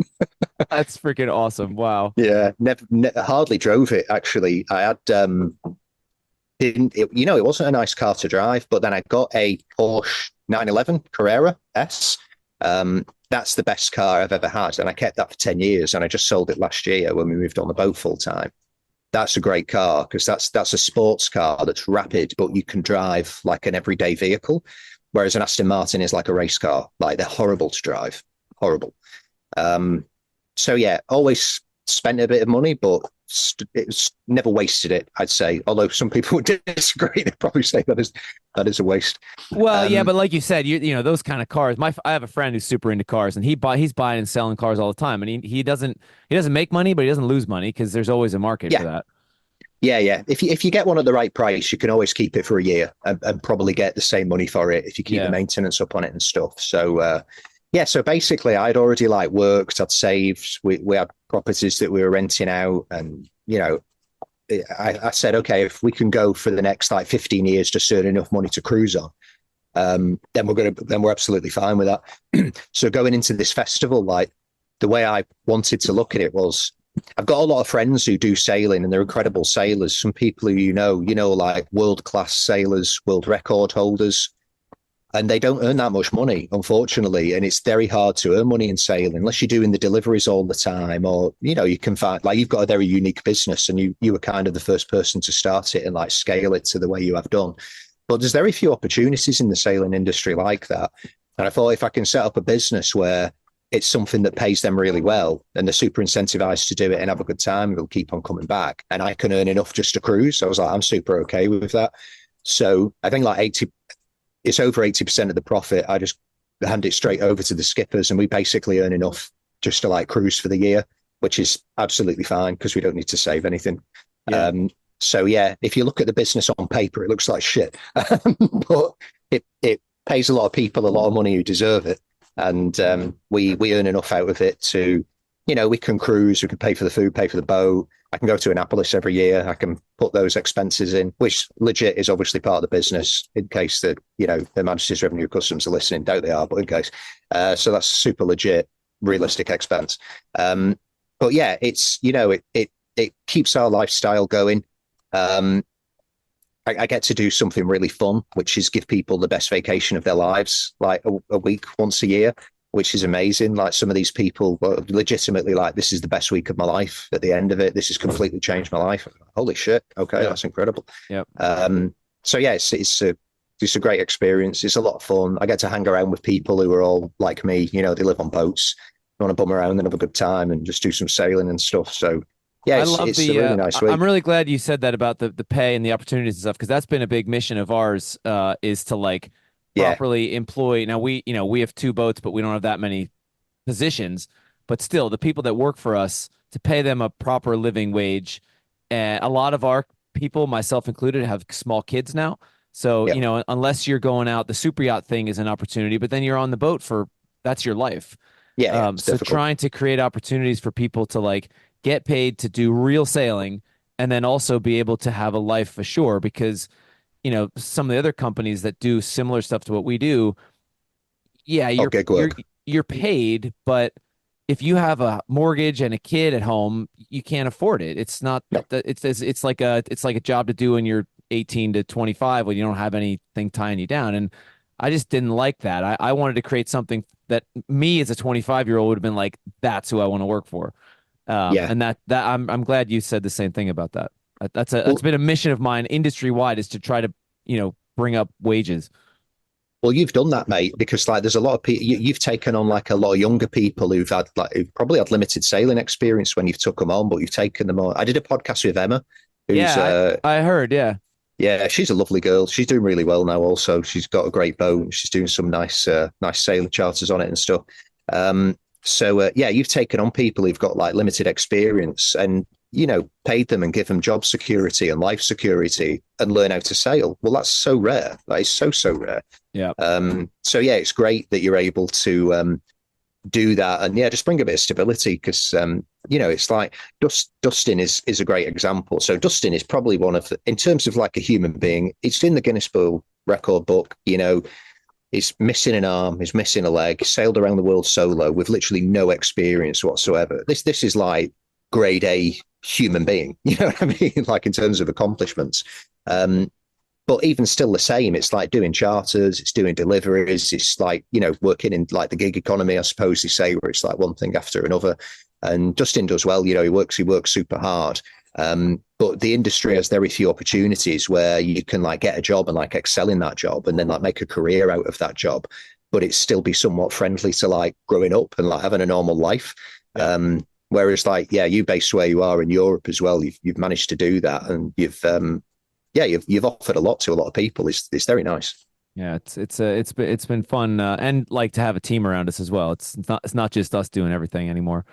That's freaking awesome. Wow. Yeah. Hardly drove it, actually. I had, it wasn't a nice car to drive, but then I got a Porsche 911 Carrera S. That's the best car I've ever had. And I kept that for 10 years. And I just sold it last year when we moved on the boat full time. That's a great car because that's a sports car that's rapid, but you can drive like an everyday vehicle. Whereas an Aston Martin is like a race car. Like they're horrible to drive. Horrible. So yeah, always spent a bit of money, but it's never wasted it, I'd say. Although some people would disagree, they'd probably say that is a waste. Well, yeah, but like you said, you know those kind of cars. I have a friend who's super into cars, and he's buying and selling cars all the time, and he doesn't make money, but he doesn't lose money because there's always a market for that. Yeah. If you get one at the right price, you can always keep it for a year and probably get the same money for it if you keep the maintenance up on it and stuff. So so basically I'd already like worked, I'd saved, we had properties that we were renting out, and I said, okay, if we can go for the next like 15 years just earn enough money to cruise on, then we're absolutely fine with that. So going into this festival, like the way I wanted to look at it was, I've got a lot of friends who do sailing and they're incredible sailors. Some people who like world-class sailors, world record holders. and they don't earn that much money, unfortunately. And it's very hard to earn money in sailing unless you're doing the deliveries all the time, or, you know, you can find, like, you've got a very unique business, and you were kind of the first person to start it and like scale it to the way you have done. But there's very few opportunities in the sailing industry like that. And I thought, if I can set up a business where it's something that pays them really well and they're super incentivized to do it and have a good time, they'll keep on coming back, and I can earn enough just to cruise. I was like, I'm super okay with that. So I think like it's over 80% of the profit. I just hand it straight over to the skippers, and we basically earn enough just to like cruise for the year, which is absolutely fine because we don't need to save anything. Yeah. So yeah, if you look at the business on paper, it looks like shit, but it pays a lot of people a lot of money who deserve it. And we earn enough out of it to, you know, we can cruise, we can pay for the food, pay for the boat. I can go to Annapolis every year. I can put those expenses in, which legit is obviously part of the business in case that, you know, Her Majesty's Revenue Customs are listening. Doubt they are, but in case. So that's super legit, realistic expense. But yeah, it's, you know, it keeps our lifestyle going. I get to do something really fun, which is give people the best vacation of their lives, like a week once a year, which is amazing. Like, some of these people were legitimately like, this is the best week of my life. At the end of it, this has completely changed my life. Holy shit. Okay. Yeah. That's incredible. Yeah. So yeah, it's a great experience. It's a lot of fun. I get to hang around with people who are all like me, you know, they live on boats, they want to bum around and have a good time and just do some sailing and stuff. So yeah, it's a really nice week. I'm really glad you said that about the pay and the opportunities and stuff, because that's been a big mission of ours, is to like properly employ. Now we have 2 boats, but we don't have that many positions, but still the people that work for us, to pay them a proper living wage. And a lot of our people, myself included, have small kids now. So, you know, unless you're going out, the super yacht thing is an opportunity, but then you're on the boat that's your life. Yeah. So difficult. Trying to create opportunities for people to like get paid to do real sailing, and then also be able to have a life ashore, because, you know, some of the other companies that do similar stuff to what we do, you're paid, but if you have a mortgage and a kid at home, you can't afford it. It's not, it's like a job to do when you're 18 to 25 when you don't have anything tying you down. And I just didn't like that. I wanted to create something that me as a 25-year-old would have been like, that's who I want to work for. And that I'm glad you said the same thing about that. That's been a mission of mine industry wide, is to try to, you know, bring up wages. Well, you've done that, mate, because like there's a lot of people, you've taken on like a lot of younger people who've probably had limited sailing experience when you've took them on, but you've taken them on. I did a podcast with Emma. I heard. Yeah. Yeah. She's a lovely girl. She's doing really well now. Also, she's got a great boat. She's doing some nice sailing charters on it and stuff. So you've taken on people who've got like limited experience and, you know, paid them and give them job security and life security and learn how to sail. Well, that's so rare. That is so rare. Yeah. So yeah, it's great that you're able to do that, and just bring a bit of stability, because you know, it's like Dustin is a great example. So Dustin is probably one of in terms of like a human being, it's in the Guinness World Record book, you know. He's missing an arm, he's missing a leg, sailed around the world solo with literally no experience whatsoever. This is like grade A human being, you know what I mean? Like in terms of accomplishments. But even still the same, it's like doing charters, it's doing deliveries, it's like, you know, working in like the gig economy, I suppose they say, where it's like one thing after another. And Justin does well, you know, he works super hard. But the industry has very few opportunities where you can like get a job and like excel in that job and then like make a career out of that job, but it still be somewhat friendly to like growing up and like having a normal life. Whereas like, you based where you are in Europe as well, you've managed to do that, and you've offered a lot to a lot of people. It's very nice. Yeah, it's been fun, and like to have a team around us as well. It's not just us doing everything anymore.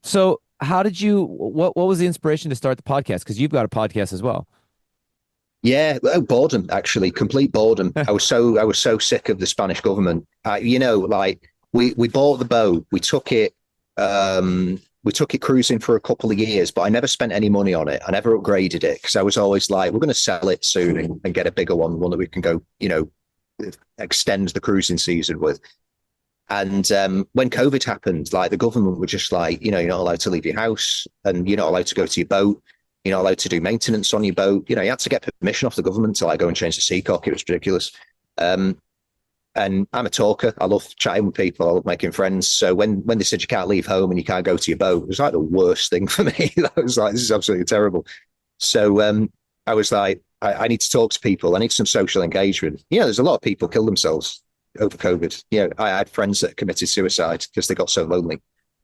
So how did what was the inspiration to start the podcast? Because you've got a podcast as well. Yeah, boredom, actually, complete boredom. I was so sick of the Spanish government. You know, like we bought the boat, we took it cruising for a couple of years, but I never spent any money on it. I never upgraded it because I was always like, we're going to sell it soon and get a bigger one that we can go, you know, extend the cruising season with. And when COVID happened, like the government were just like, you know, you're not allowed to leave your house and you're not allowed to go to your boat. You're not allowed to do maintenance on your boat. You know, you had to get permission off the government to like go and change the seacock. It was ridiculous. And I'm a talker. I love chatting with people. I love making friends. So when they said you can't leave home and you can't go to your boat, it was like the worst thing for me. I was like, this is absolutely terrible. So I was like, I need to talk to people. I need some social engagement. There's a lot of people kill themselves over COVID. I had friends that committed suicide because they got so lonely.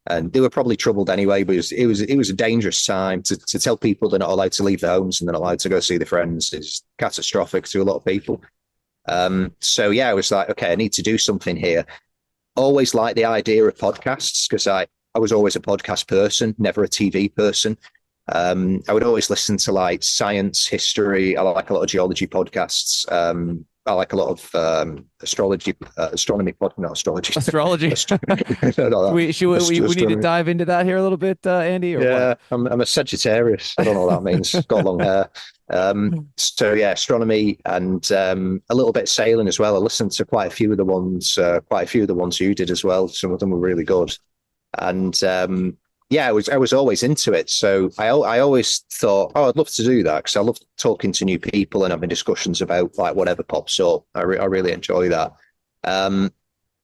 And they were probably troubled anyway, but it was a dangerous time to tell people they're not allowed to leave their homes and they're not allowed to go see their friends. It's catastrophic to a lot of people. So I was like, okay, I need to do something here. Always liked the idea of podcasts because I was always a podcast person, never a TV person. I would always listen to like science, history. I like a lot of geology podcasts. I like a lot of astrology, astronomy, not astrology. Astrology. No, we need to dive into that here a little bit, Andy. Or what? I'm a Sagittarius. I don't know what that means. Got long hair. Astronomy and a little bit sailing as well. I listened to quite a few of the ones you did as well. Some of them were really good. And I was always into it. So I always thought, I'd love to do that because I love talking to new people and having discussions about like whatever pops up. I really enjoy that. And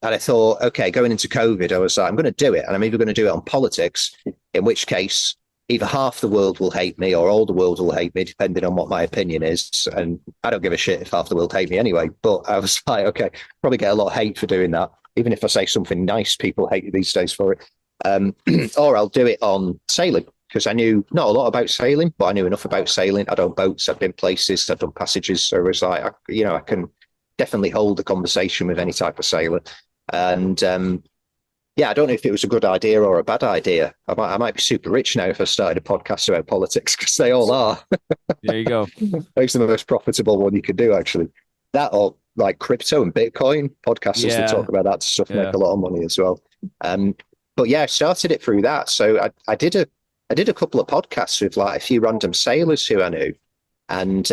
I thought, okay, going into COVID, I was like, I'm going to do it. And I'm either going to do it on politics, in which case either half the world will hate me or all the world will hate me, depending on what my opinion is. And I don't give a shit if half the world hate me anyway. But I was like, okay, probably get a lot of hate for doing that. Even if I say something nice, people hate you these days for it. Or I'll do it on sailing because I knew not a lot about sailing, but I knew enough about sailing. I'd owned boats, I've been places, I've done passages. So it was like, I can definitely hold a conversation with any type of sailor. And I don't know if it was a good idea or a bad idea. I might be super rich now if I started a podcast about politics because they all are. There you go. It's the most profitable one you could do, actually. That or like crypto and Bitcoin podcasters that talk about that stuff make a lot of money as well. But I started it through that. So I did a couple of podcasts with like a few random sailors who I knew, and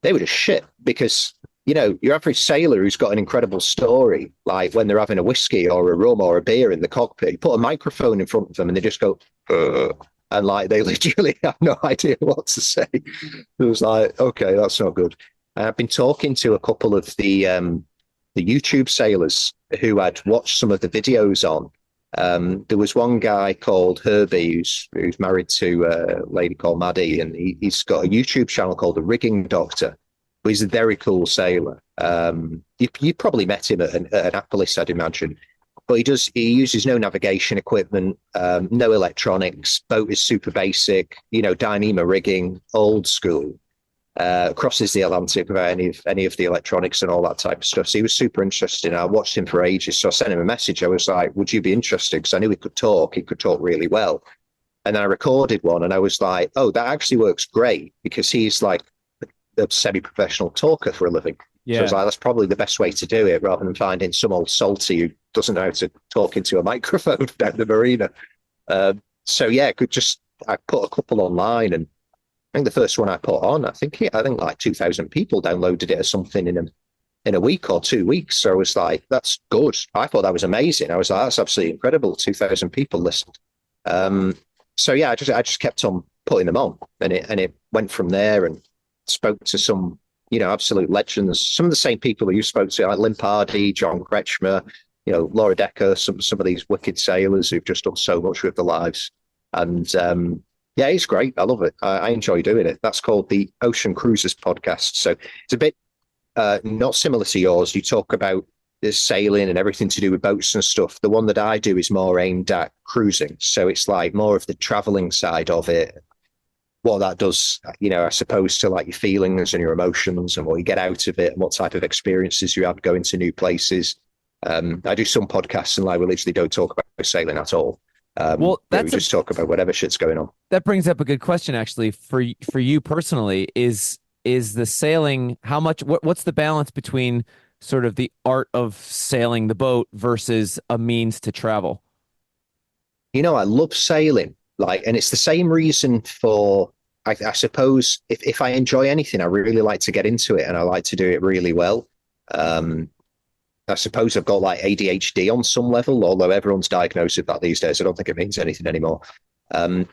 they were just shit because your average sailor who's got an incredible story, like when they're having a whiskey or a rum or a beer in the cockpit, you put a microphone in front of them and they just go, and like they literally have no idea what to say. It was like, okay, that's not good. And I've been talking to a couple of the YouTube sailors who I'd watched some of the videos on. There was one guy called Herbie who's married to a lady called Maddie, and he's got a YouTube channel called The Rigging Doctor. But he's a very cool sailor. You probably met him at Annapolis, I'd imagine. But he uses no navigation equipment, no electronics. Boat is super basic, Dyneema rigging, old school. Crosses the Atlantic without any of the electronics and all that type of stuff. So he was super interesting. I watched him for ages. So I sent him a message. I was like, would you be interested? Because I knew he could talk. He could talk really well. And then I recorded one and I was like, oh, that actually works great because he's like a semi-professional talker for a living. Yeah. So I was like, that's probably the best way to do it rather than finding some old salty who doesn't know how to talk into a microphone down the marina. I put a couple online, and I think the first one I put on, I think like 2,000 people downloaded it or something in a week or 2 weeks. So I was like, that's good. I thought that was amazing. I was like, that's absolutely incredible. 2,000 people listened. I just kept on putting them on, and it went from there, and spoke to some, absolute legends, some of the same people who you spoke to, like Limpardi, John Kretschmer, Laura Decker, some of these wicked sailors who've just done so much with their lives. And it's great. I love it. I enjoy doing it. That's called the Ocean Cruisers podcast. So it's a bit not similar to yours. You talk about the sailing and everything to do with boats and stuff. The one that I do is more aimed at cruising. So it's like more of the traveling side of it. What that does, I suppose, to like your feelings and your emotions and what you get out of it and what type of experiences you have going to new places. I do some podcasts and like we literally don't talk about sailing at all. We just talk about whatever shit's going on. That brings up a good question, actually, for you personally. Is the sailing, how much? What's the balance between sort of the art of sailing the boat versus a means to travel? I love sailing, and it's the same reason for. I suppose if I enjoy anything, I really like to get into it, and I like to do it really well. I suppose I've got like ADHD on some level, although everyone's diagnosed with that these days. I don't think it means anything anymore. But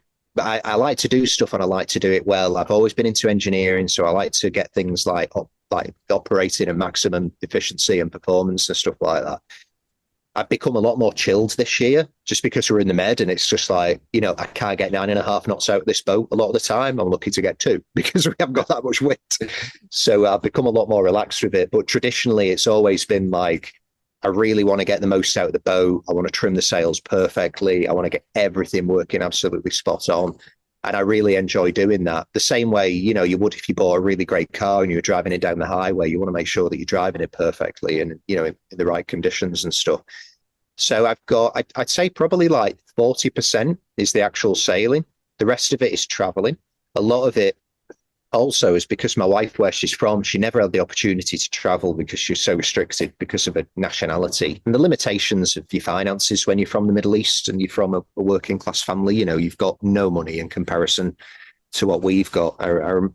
I like to do stuff and I like to do it well. I've always been into engineering, so I like to get things like like operating at maximum efficiency and performance and stuff like that. I've become a lot more chilled this year just because we're in the Med, and it's just like, I can't get 9.5 knots out of this boat a lot of the time. I'm lucky to get 2 because we haven't got that much wind. So I've become a lot more relaxed with it. But traditionally, it's always been like, I really want to get the most out of the boat. I want to trim the sails perfectly. I want to get everything working absolutely spot on. And I really enjoy doing that. The same way, you would if you bought a really great car and you were driving it down the highway. You want to make sure that you're driving it perfectly and, in the right conditions and stuff. So I've got, I'd say probably like 40% is the actual sailing. The rest of it is traveling. A lot of it also is because my wife, where she's from, she never had the opportunity to travel because she's so restricted because of her nationality and the limitations of your finances when you're from the Middle East and you're from a working class family. You've got no money in comparison to what we've got.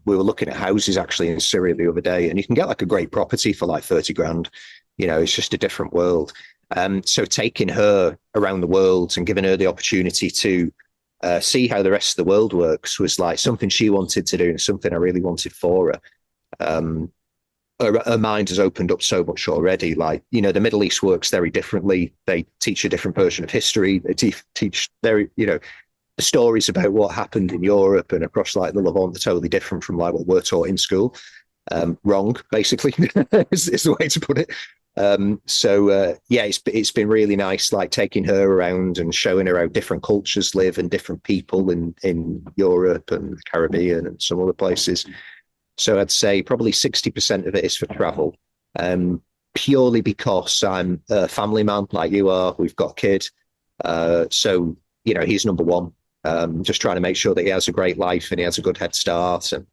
We were looking at houses actually in Syria the other day, and you can get like a great property for like 30 grand. It's just a different world. So taking her around the world and giving her the opportunity to see how the rest of the world works was like something she wanted to do and something I really wanted for her. Her mind has opened up so much already. Like, the Middle East works very differently. They teach a different version of history. They teach very, the stories about what happened in Europe and across like the Levant are totally different from like what we're taught in school. Wrong, basically, is the way to put it. It's been really nice, like taking her around and showing her how different cultures live and different people in Europe and the Caribbean and some other places. So I'd say probably 60% of it is for travel, purely because I'm a family man like you are. We've got a kid. So, he's number one. Just trying to make sure that he has a great life and he has a good head start and,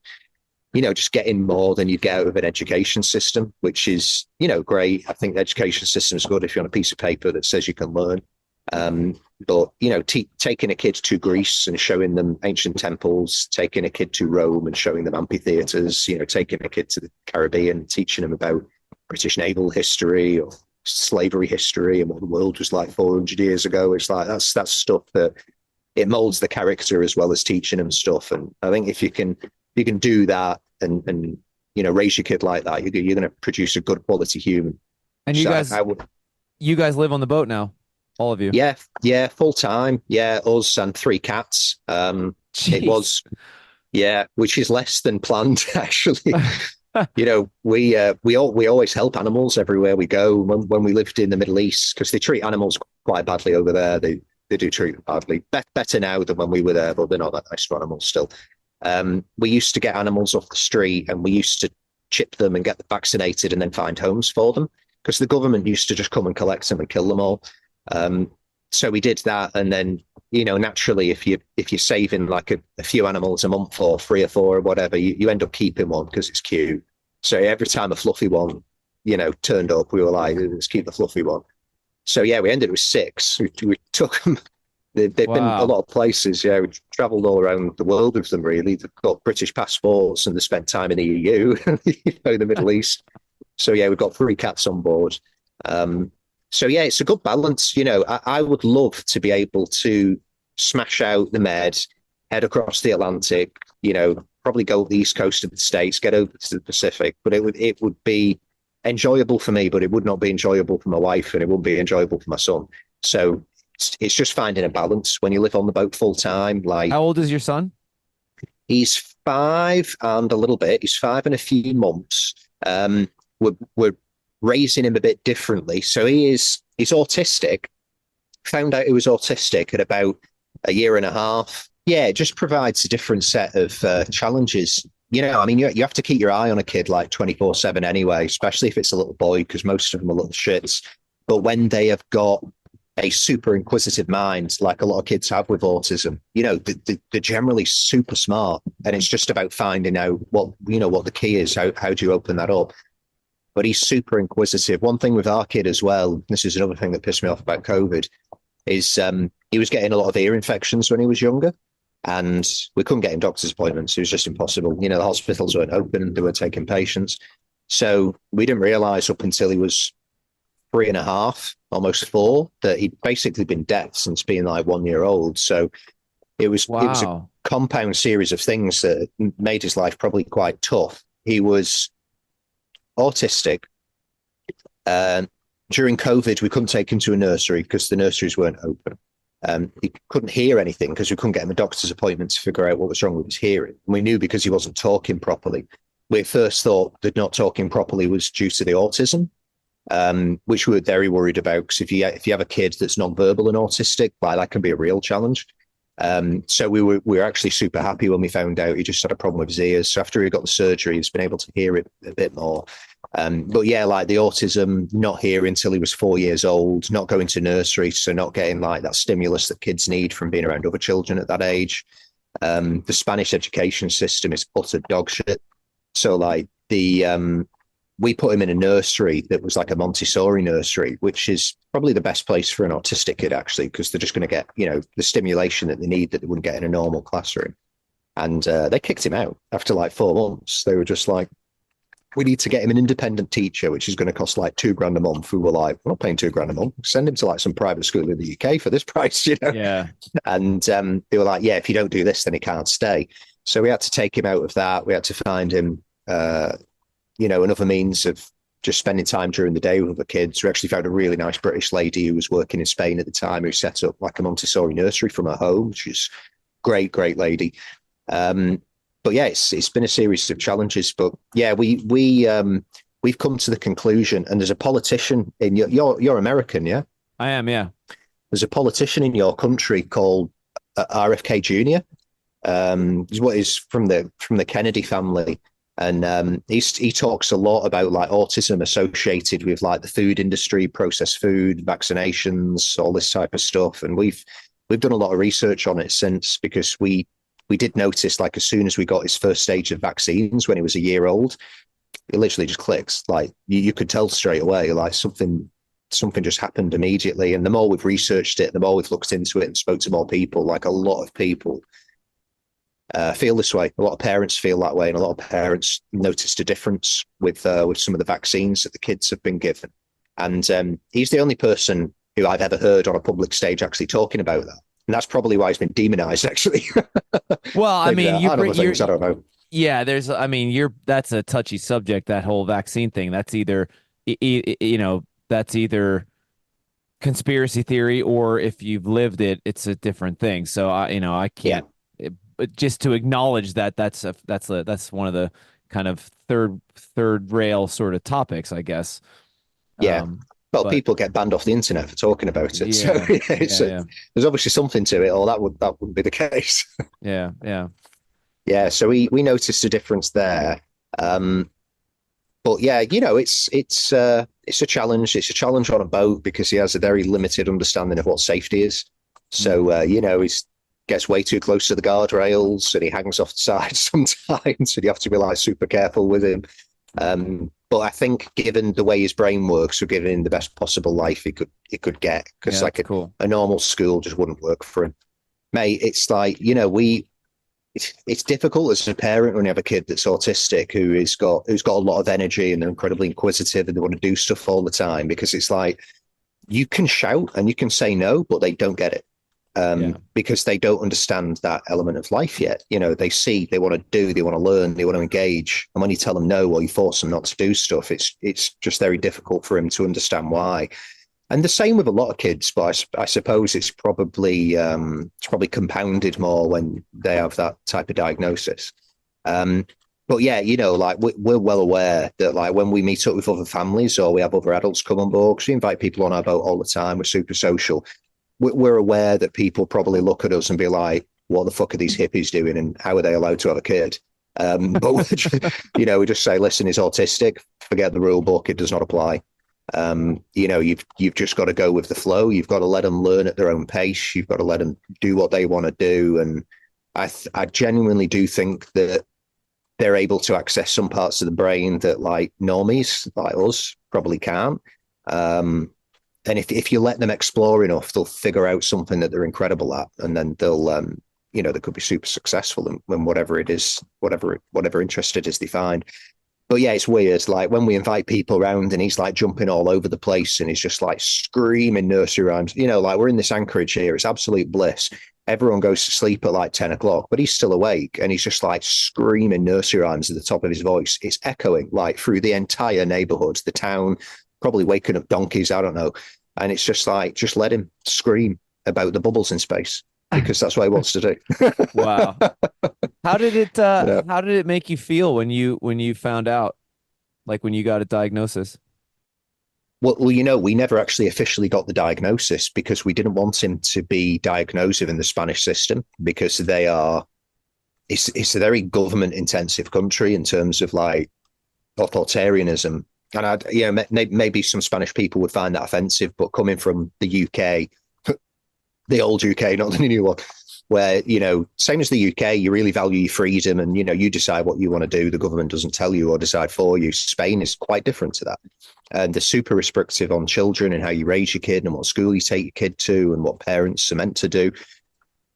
just getting more than you get out of an education system, which is, great. I think the education system is good if you're on a piece of paper that says you can learn. But, taking a kid to Greece and showing them ancient temples, taking a kid to Rome and showing them amphitheaters, taking a kid to the Caribbean, teaching them about British naval history or slavery history and what the world was like 400 years ago. It's like, that's stuff that it molds the character as well as teaching them stuff. And I think if you can do that and raise your kid like that, you're going to produce a good quality human. And you guys live on the boat now, all of you? Yeah, full time. Yeah, us and 3 cats. It was, which is less than planned actually. We always help animals everywhere we go. When we lived in the Middle East, because they treat animals quite badly over there. They do treat them badly. Better now than when we were there, but they're not that nice to animals still. We used to get animals off the street and we used to chip them and get them vaccinated and then find homes for them because the government used to just come and collect them and kill them all. So we did that. And then, naturally, if you're saving like a few animals a month or 3 or 4 or whatever, you end up keeping one because it's cute. So every time a fluffy one, turned up, we were like, let's keep the fluffy one. So we ended with 6. We took them. They've been a lot of places. Yeah, we travelled all around the world with them. Really, they've got British passports and they spent time in the EU, the Middle East. So we've got 3 cats on board. It's a good balance. I would love to be able to smash out the Med, head across the Atlantic. Probably go up the east coast of the States, get over to the Pacific. But it would be enjoyable for me, but it would not be enjoyable for my wife, and it wouldn't be enjoyable for my son. So it's just finding a balance when you live on the boat full time. Like, how old is your son? He's 5 and a little bit. He's 5 and a few months. We're raising him a bit differently. So he's autistic. Found out he was autistic at about 1.5 years. Yeah, it just provides a different set of challenges. You have to keep your eye on a kid like 24/7 anyway, especially if it's a little boy, because most of them are little shits. But when they have got a super inquisitive mind, like a lot of kids have with autism, they're generally super smart, and it's just about finding out what the key is. How do you open that up? But he's super inquisitive. One thing with our kid as well, this is another thing that pissed me off about COVID, is he was getting a lot of ear infections when he was younger, and we couldn't get him doctor's appointments. It was just impossible. The hospitals weren't open, they weren't taking patients. So we didn't realize up until he was 3.5, almost 4, that he'd basically been deaf since being like 1 year old. So it was a compound series of things that made his life probably quite tough. He was autistic. During COVID, we couldn't take him to a nursery because the nurseries weren't open. He couldn't hear anything because we couldn't get him a doctor's appointment to figure out what was wrong with his hearing. And we knew because he wasn't talking properly. We first thought that not talking properly was due to the autism, which we were very worried about, because if you have a kid that's non-verbal and autistic, like, that can be a real challenge. So we were actually super happy when we found out he just had a problem with his ears. So after he got the surgery, he's been able to hear it a bit more. But yeah, like the autism, not hearing until he was 4 years old, not going to nursery, so not getting like that stimulus that kids need from being around other children at that age. The Spanish education system is utter dog shit. So like we put him in a nursery that was like a Montessori nursery, which is probably the best place for an autistic kid, actually, because they're just going to get, the stimulation that they need that they wouldn't get in a normal classroom. And they kicked him out after like 4 months. They were just like, we need to get him an independent teacher, which is going to cost like $2,000 a month. We were like, we're not paying $2,000 a month. Send him to like some private school in the UK for this price, Yeah. And they were like, yeah, if you don't do this, then he can't stay. So we had to take him out of that. We had to find him, another means of just spending time during the day with the kids. We actually found a really nice British lady who was working in Spain at the time, who set up like a Montessori nursery from her home, which is great lady. But yeah, it's been a series of challenges. But yeah, we've come to the conclusion, and there's a politician in you're American, yeah? I am, yeah. There's a politician in your country called RFK Jr. He's what is from the Kennedy family. And he talks a lot about like autism associated with like the food industry, processed food, vaccinations, all this type of stuff. And we've done a lot of research on it since, because we did notice, like, as soon as we got his first stage of vaccines when he was a year old, it literally just clicks. Like you could tell straight away, like something just happened immediately. And the more we've researched it, the more we've looked into it and spoke to more people, like a lot of people feel this way. A lot of parents feel that way, and a lot of parents noticed a difference with some of the vaccines that the kids have been given. And he's the only person who I've ever heard on a public stage actually talking about that. And that's probably why he's been demonized, actually. Well, I mean, I don't know. Yeah, that's a touchy subject, that whole vaccine thing. That's either, that's either conspiracy theory, or if you've lived it, it's a different thing. So I can't. Yeah. But just to acknowledge that's one of the kind of third rail sort of topics, I guess. Yeah. But people get banned off the internet for talking about it. Yeah, so there's obviously something to it, or that wouldn't be the case. Yeah. Yeah. So we noticed a difference there. But yeah, it's a challenge. It's a challenge on a boat because he has a very limited understanding of what safety is. So he's gets way too close to the guardrails and he hangs off the side sometimes. So you have to be like super careful with him. But I think, given the way his brain works, we're giving him the best possible life he could get, because a normal school just wouldn't work for him. Mate, it's like, it's difficult as a parent when you have a kid that's autistic who's got a lot of energy and they're incredibly inquisitive and they want to do stuff all the time, because it's like, you can shout and you can say no, but they don't get it. Because they don't understand that element of life yet. They see, they want to do, they want to learn, they want to engage. And when you tell them no, or you force them not to do stuff, it's just very difficult for them to understand why. And the same with a lot of kids, but I suppose it's probably compounded more when they have that type of diagnosis. But yeah, like we're well aware that, like, when we meet up with other families or we have other adults come on board, because we invite people on our boat all the time, we're super social. We're aware that people probably look at us and be like, what the fuck are these hippies doing and how are they allowed to have a kid? But we just say, listen, he's autistic, forget the rule book, it does not apply. You've just got to go with the flow. You've got to let them learn at their own pace. You've got to let them do what they want to do. And I genuinely do think that they're able to access some parts of the brain that, like, normies like us probably can't. And if you let them explore enough, they'll figure out something that they're incredible at, and then they'll, they could be super successful in whatever it is, whatever interest it is they find. But yeah, it's weird. Like when we invite people around and he's like jumping all over the place and he's just like screaming nursery rhymes. Like we're in this anchorage here. It's absolute bliss. Everyone goes to sleep at like 10 o'clock, but he's still awake and he's just like screaming nursery rhymes at the top of his voice. It's echoing like through the entire neighborhood, the town, probably waking up donkeys. I don't know. And it's just like, just let him scream about the bubbles in space because that's what he wants to do. Wow. How did it Yeah. how did it make you feel when you found out, like when you got a diagnosis? Well, we never actually officially got the diagnosis because we didn't want him to be diagnosed in the Spanish system because it's a very government intensive country in terms of like authoritarianism. And maybe some Spanish people would find that offensive, but coming from the UK, the old UK, not the new one, where, same as the UK, you really value your freedom and, you decide what you want to do. The government doesn't tell you or decide for you. Spain is quite different to that. And they're super restrictive on children and how you raise your kid and what school you take your kid to and what parents are meant to do.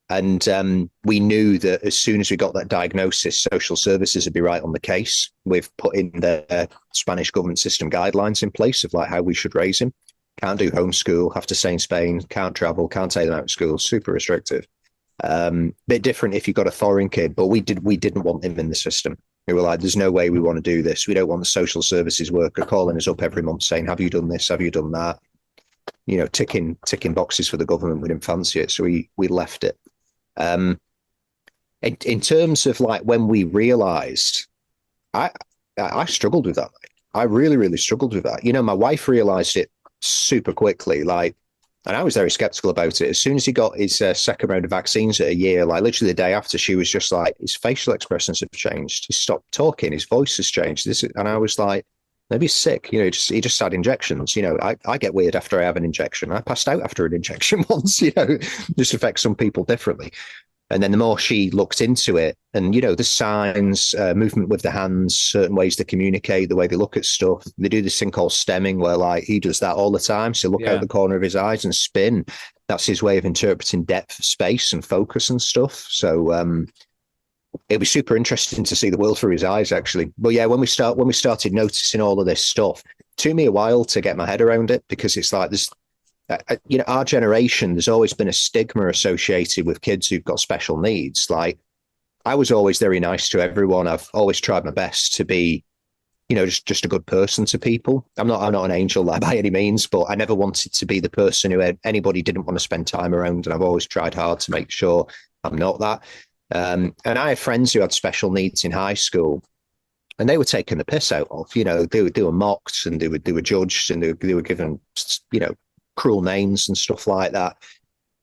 And we knew that as soon as we got that diagnosis, social services would be right on the case with putting the Spanish government system guidelines in place of like how we should raise him. Can't do homeschool, have to stay in Spain, can't travel, can't take them out of school, super restrictive. Bit different if you got a foreign kid, but we didn't want him in the system. We were like, there's no way we want to do this. We don't want the social services worker calling us up every month saying, have you done this? Have you done that? Ticking boxes for the government. We didn't fancy it. So we left it. In terms of like when we realized, I struggled with that. I really, really struggled with that. My wife realized it super quickly. And I was very skeptical about it. As soon as he got his second round of vaccines at a year, like literally the day after, she was just like, his facial expressions have changed. He stopped talking. His voice has changed. And I was like, maybe he's sick. He just had injections. I get weird after I have an injection. I passed out after an injection once, just affects some people differently. And then the more she looked into it and, the signs, movement with the hands, certain ways to communicate, the way they look at stuff, they do this thing called stemming where like he does that all the time. So look out the corner of his eyes and spin. That's his way of interpreting depth of space and focus and stuff. So it was super interesting to see the world through his eyes, actually. But yeah, when we started noticing all of this stuff, it took me a while to get my head around it because it's like this. Our generation, there's always been a stigma associated with kids who've got special needs. Like I was always very nice to everyone. I've always tried my best to be, just a good person to people. I'm not an angel by any means, but I never wanted to be the person who anybody didn't want to spend time around. And I've always tried hard to make sure I'm not that. And I had friends who had special needs in high school and they were taking the piss out of, they were mocked and they were judged and they were given, cruel names and stuff like that.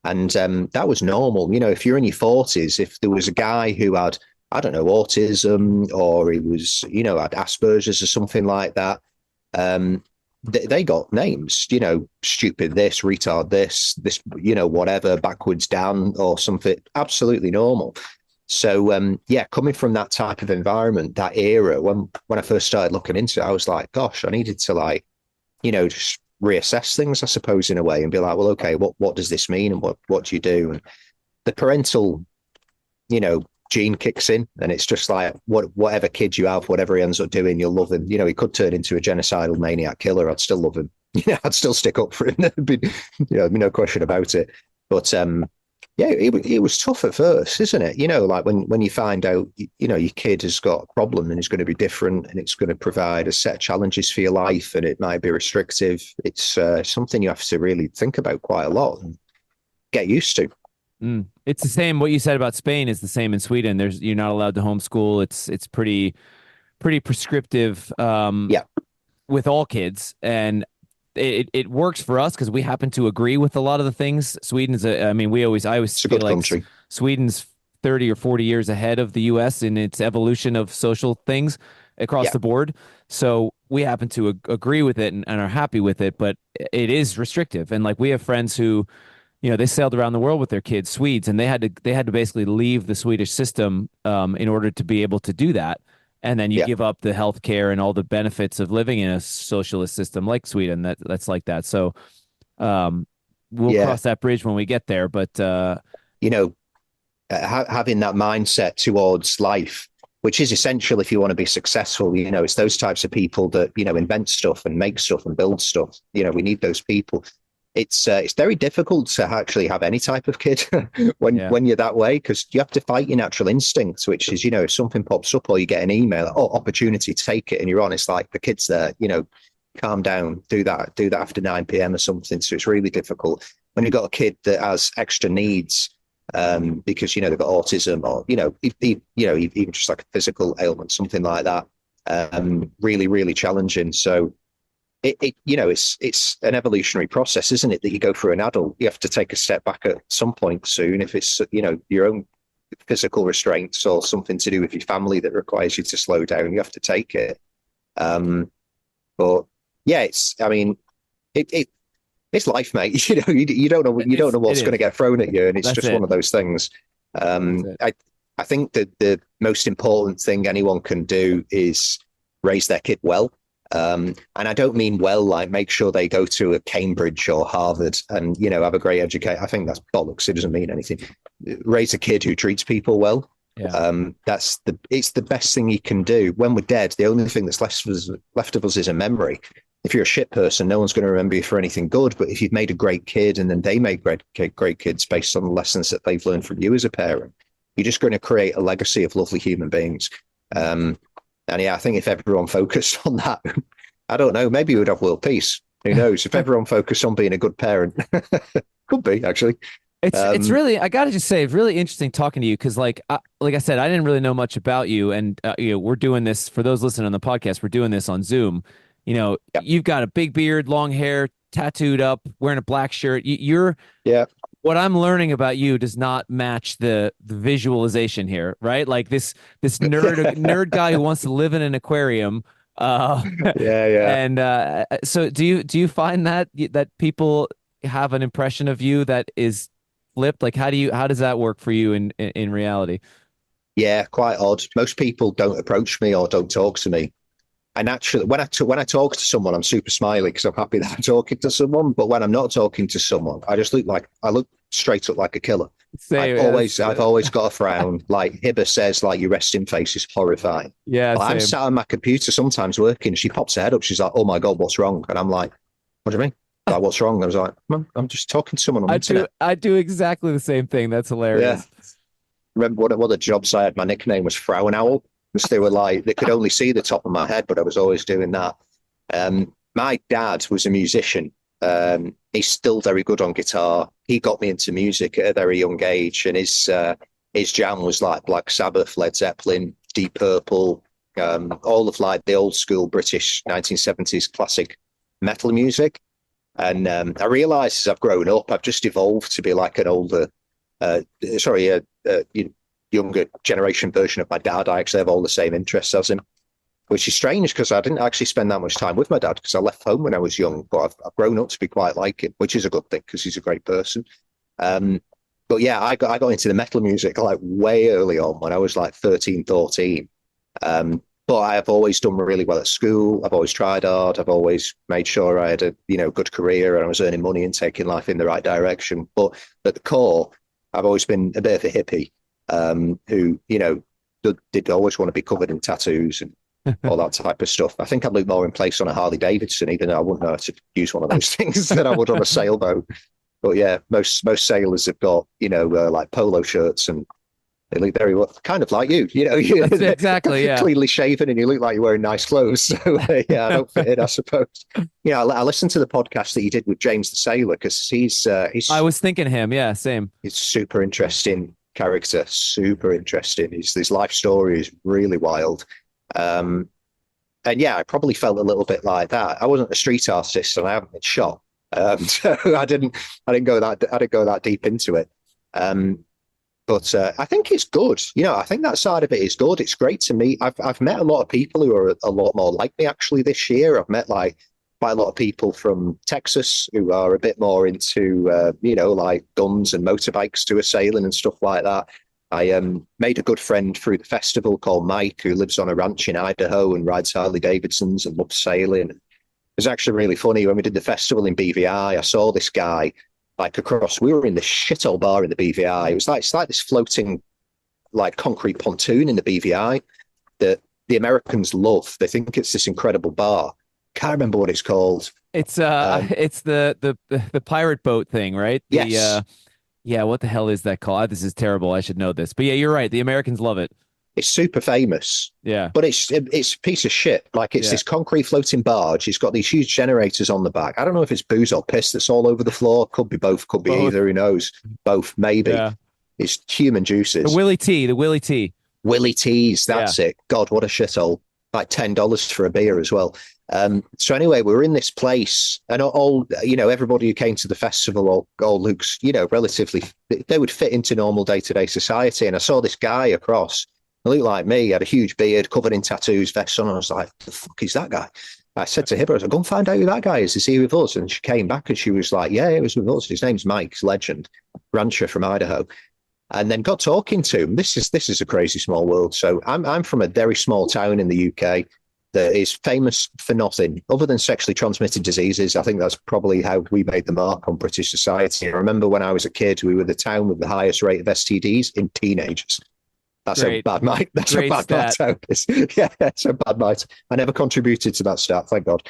And that was normal. If you're in your 40s, if there was a guy who had, I don't know, autism or he was, had Asperger's or something like that, they got names, stupid this, retard this, whatever, backwards down or something, absolutely normal. So, coming from that type of environment, that era, when I first started looking into it, I was like, gosh, I needed to just reassess things, I suppose, in a way and be like, well, okay, what does this mean? And what do you do? And the parental, gene kicks in and it's just like, whatever kid you have, whatever he ends up doing, you'll love him. He could turn into a genocidal maniac killer. I'd still love him. I'd still stick up for him. There'd be no question about it. But, it was tough at first, isn't it? Like when you find out, your kid has got a problem and it's going to be different and it's going to provide a set of challenges for your life and it might be restrictive. It's something you have to really think about quite a lot and get used to. It's the same. What you said about Spain is the same in Sweden. You're not allowed to homeschool. It's pretty prescriptive. With all kids, and it works for us because we happen to agree with a lot of the things. Sweden's I always feel like country. Sweden's 30 or 40 years ahead of the US in its evolution of social things across the board. So we happen to agree with it and are happy with it, but it is restrictive. And like we have friends who, they sailed around the world with their kids, Swedes, and they had to basically leave the Swedish system in order to be able to do that. And then you give up the healthcare and all the benefits of living in a socialist system like Sweden. That's like that. So we'll cross that bridge when we get there. But having that mindset towards life, which is essential if you want to be successful. You know, it's those types of people that, you know, invent stuff and make stuff and build stuff. You know, we need those people. It's very difficult to actually have any type of kid when you're that way, because you have to fight your natural instincts, which is, you know, if something pops up or you get an email, opportunity, take it, and you're on. It's like the kid's there, you know, calm down, do that after 9 p.m. or something. So it's really difficult when you've got a kid that has extra needs, because, you know, they've got autism, or, you know, even just like a physical ailment, something like that. Really, really challenging. So you know, it's an evolutionary process, isn't it? That you go through an adult, you have to take a step back at some point soon. If it's, you know, your own physical restraints or something to do with your family that requires you to slow down, you have to take it. But yeah, it's life, mate. You know, you don't know what's going to get thrown at you, and it's just one of those things. I think that the most important thing anyone can do is raise their kid well. And I don't mean well, like make sure they go to a Cambridge or Harvard and, you know, have a great education. I think that's bollocks. It doesn't mean anything. Raise a kid who treats people well. Yeah. It's the best thing you can do. When we're dead, the only thing that's left of us is a memory. If you're a shit person, no one's going to remember you for anything good. But if you've made a great kid and then they make great kids based on the lessons that they've learned from you as a parent, you're just going to create a legacy of lovely human beings. And yeah, I think if everyone focused on that, I don't know, maybe we would have world peace. Who knows? If everyone focused on being a good parent, could be actually. It's really, I got to just say, it's really interesting talking to you because, like I said, I didn't really know much about you, and you know, we're doing this for those listening on the podcast. We're doing this on Zoom. You know, You've got a big beard, long hair, tattooed up, wearing a black shirt. You're What I'm learning about you does not match the visualization here, right? Like this nerd guy who wants to live in an aquarium. And so do you find that people have an impression of you that is flipped? Like how does that work for you in reality? Yeah, quite odd. Most people don't approach me or don't talk to me. I naturally, when I talk to someone, I'm super smiley because I'm happy that I'm talking to someone. But when I'm not talking to someone, I look straight up like a killer. I've always got a frown. Like Hibber says, like your resting face is horrifying. Yeah, I'm sat on my computer sometimes working. She pops her head up. She's like, "Oh my god, what's wrong?" And I'm like, "What do you mean? Like, what's wrong?" I was like, "I'm just talking to someone on the internet." I do exactly the same thing. That's hilarious. Yeah. Remember one of the jobs I had? My nickname was Frown Owl. They were like, they could only see the top of my head, but I was always doing that. My dad was a musician. He's still very good on guitar. He got me into music at a very young age, and his jam was like Black Sabbath, Led Zeppelin, Deep Purple, all of like the old school British 1970s classic metal music. And I realized as I've grown up, I've just evolved to be like an older, younger generation version of my dad. I actually have all the same interests as him, which is strange because I didn't actually spend that much time with my dad because I left home when I was young, but I've grown up to be quite like him, which is a good thing because he's a great person. But yeah, I got into the metal music like way early on when I was like 13, 14. But I have always done really well at school. I've always tried hard. I've always made sure I had a good career and I was earning money and taking life in the right direction. But at the core, I've always been a bit of a hippie. Who, did always want to be covered in tattoos and all that type of stuff. I think I'd look more in place on a Harley Davidson, even though I wouldn't know how to use one of those things than I would on a sailboat. But yeah, most sailors have got, like polo shirts and they look very well, kind of like you, exactly, yeah. Cleanly shaven and you look like you're wearing nice clothes. So yeah, I don't fit in, I suppose. I listened to the podcast that you did with James the Sailor because he's I was thinking him. Yeah, same. He's super interesting character, super interesting. His life story is really wild. And yeah, I probably felt a little bit like that. I wasn't a street artist and I haven't been shot. So I didn't go that deep into it. But I think it's good. I think that side of it is good. It's great to meet. I've met a lot of people who are a lot more like me actually this year. I've met like quite a lot of people from Texas who are a bit more into, like guns and motorbikes to a sailing and stuff like that. I made a good friend through the festival called Mike, who lives on a ranch in Idaho and rides Harley Davidsons and loves sailing. It was actually really funny when we did the festival in BVI. I saw this guy we were in the shithole bar in the BVI. It's like this floating like concrete pontoon in the BVI. that the Americans love. They think it's this incredible bar. Can't remember what it's called. It's Um, it's the pirate boat thing, right? The yes, yeah, what the hell is that called? This is terrible. I should know this. But yeah, you're right. The Americans love it. it's super famous, Yeah. but it's a piece of shit. Like it's Yeah. this concrete floating barge. It's got these huge generators on the back. I don't know if it's booze or piss that's all over the floor. Could be both. Could be Both. either. Who knows? Both, maybe. Yeah. It's human The juices. Willie T, the Willie T. Willie T's, Yeah. that's it. God, what a shithole. Like $10 for a beer as well. So anyway, we were in this place, and all everybody who came to the festival all looks, relatively, they would fit into normal day-to-day society. And I saw this guy across, he looked like me, had a huge beard, covered in tattoos, vest on. And I was like, the fuck is that guy? I said to him, I was like, go and find out who that guy is. Is he with us? And she came back and she was like, yeah, he was with us. His name's Mike, he's a legend, rancher from Idaho. And then got talking to him. This is a crazy small world. So I'm from a very small town in the UK that is famous for nothing other than sexually transmitted diseases. I think that's probably how we made the mark on British society. I remember when I was a kid, we were the town with the highest rate of STDs in teenagers. That's Great. how bad my that's Great how bad my stat. town is. Yeah, that's how bad my. I never contributed to that stat, thank God.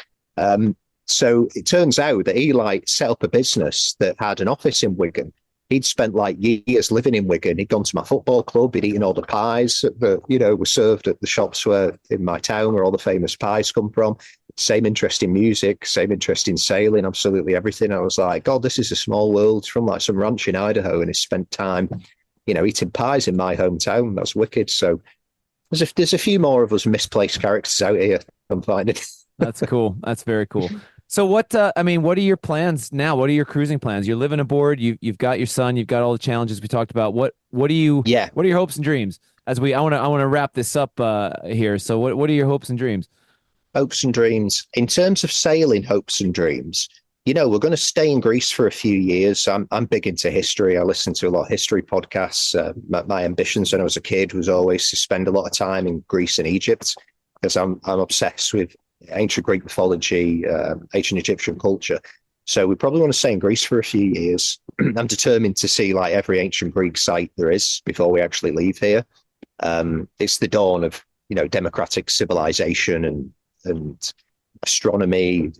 So it turns out that he set up a business that had an office in Wigan. He'd spent years living in Wigan. He'd gone to my football club. He'd eaten all the pies that were served at the shops where in my town where all the famous pies come from. Same interest in music, same interest in sailing, absolutely everything. I was like, God, this is a small world. He's from some ranch in Idaho, and he spent time, eating pies in my hometown. That's wicked. So there's a few more of us misplaced characters out here. I'm finding. That's cool. That's very cool. So what what are your plans now? What are your cruising plans? You're living aboard, you've got your son, you've got all the challenges we talked about. What are you Yeah. what are your hopes and dreams? I want to wrap this up here. So what are your hopes and dreams? Hopes and dreams. In terms of sailing, hopes and dreams, we're going to stay in Greece for a few years. I'm big into history. I listen to a lot of history podcasts. My ambitions when I was a kid was always to spend a lot of time in Greece and Egypt because I'm obsessed with ancient Greek mythology, ancient Egyptian culture. So we probably want to stay in Greece for a few years. I'm determined to see every ancient Greek site there is before we actually leave here. It's the dawn of democratic civilization and astronomy,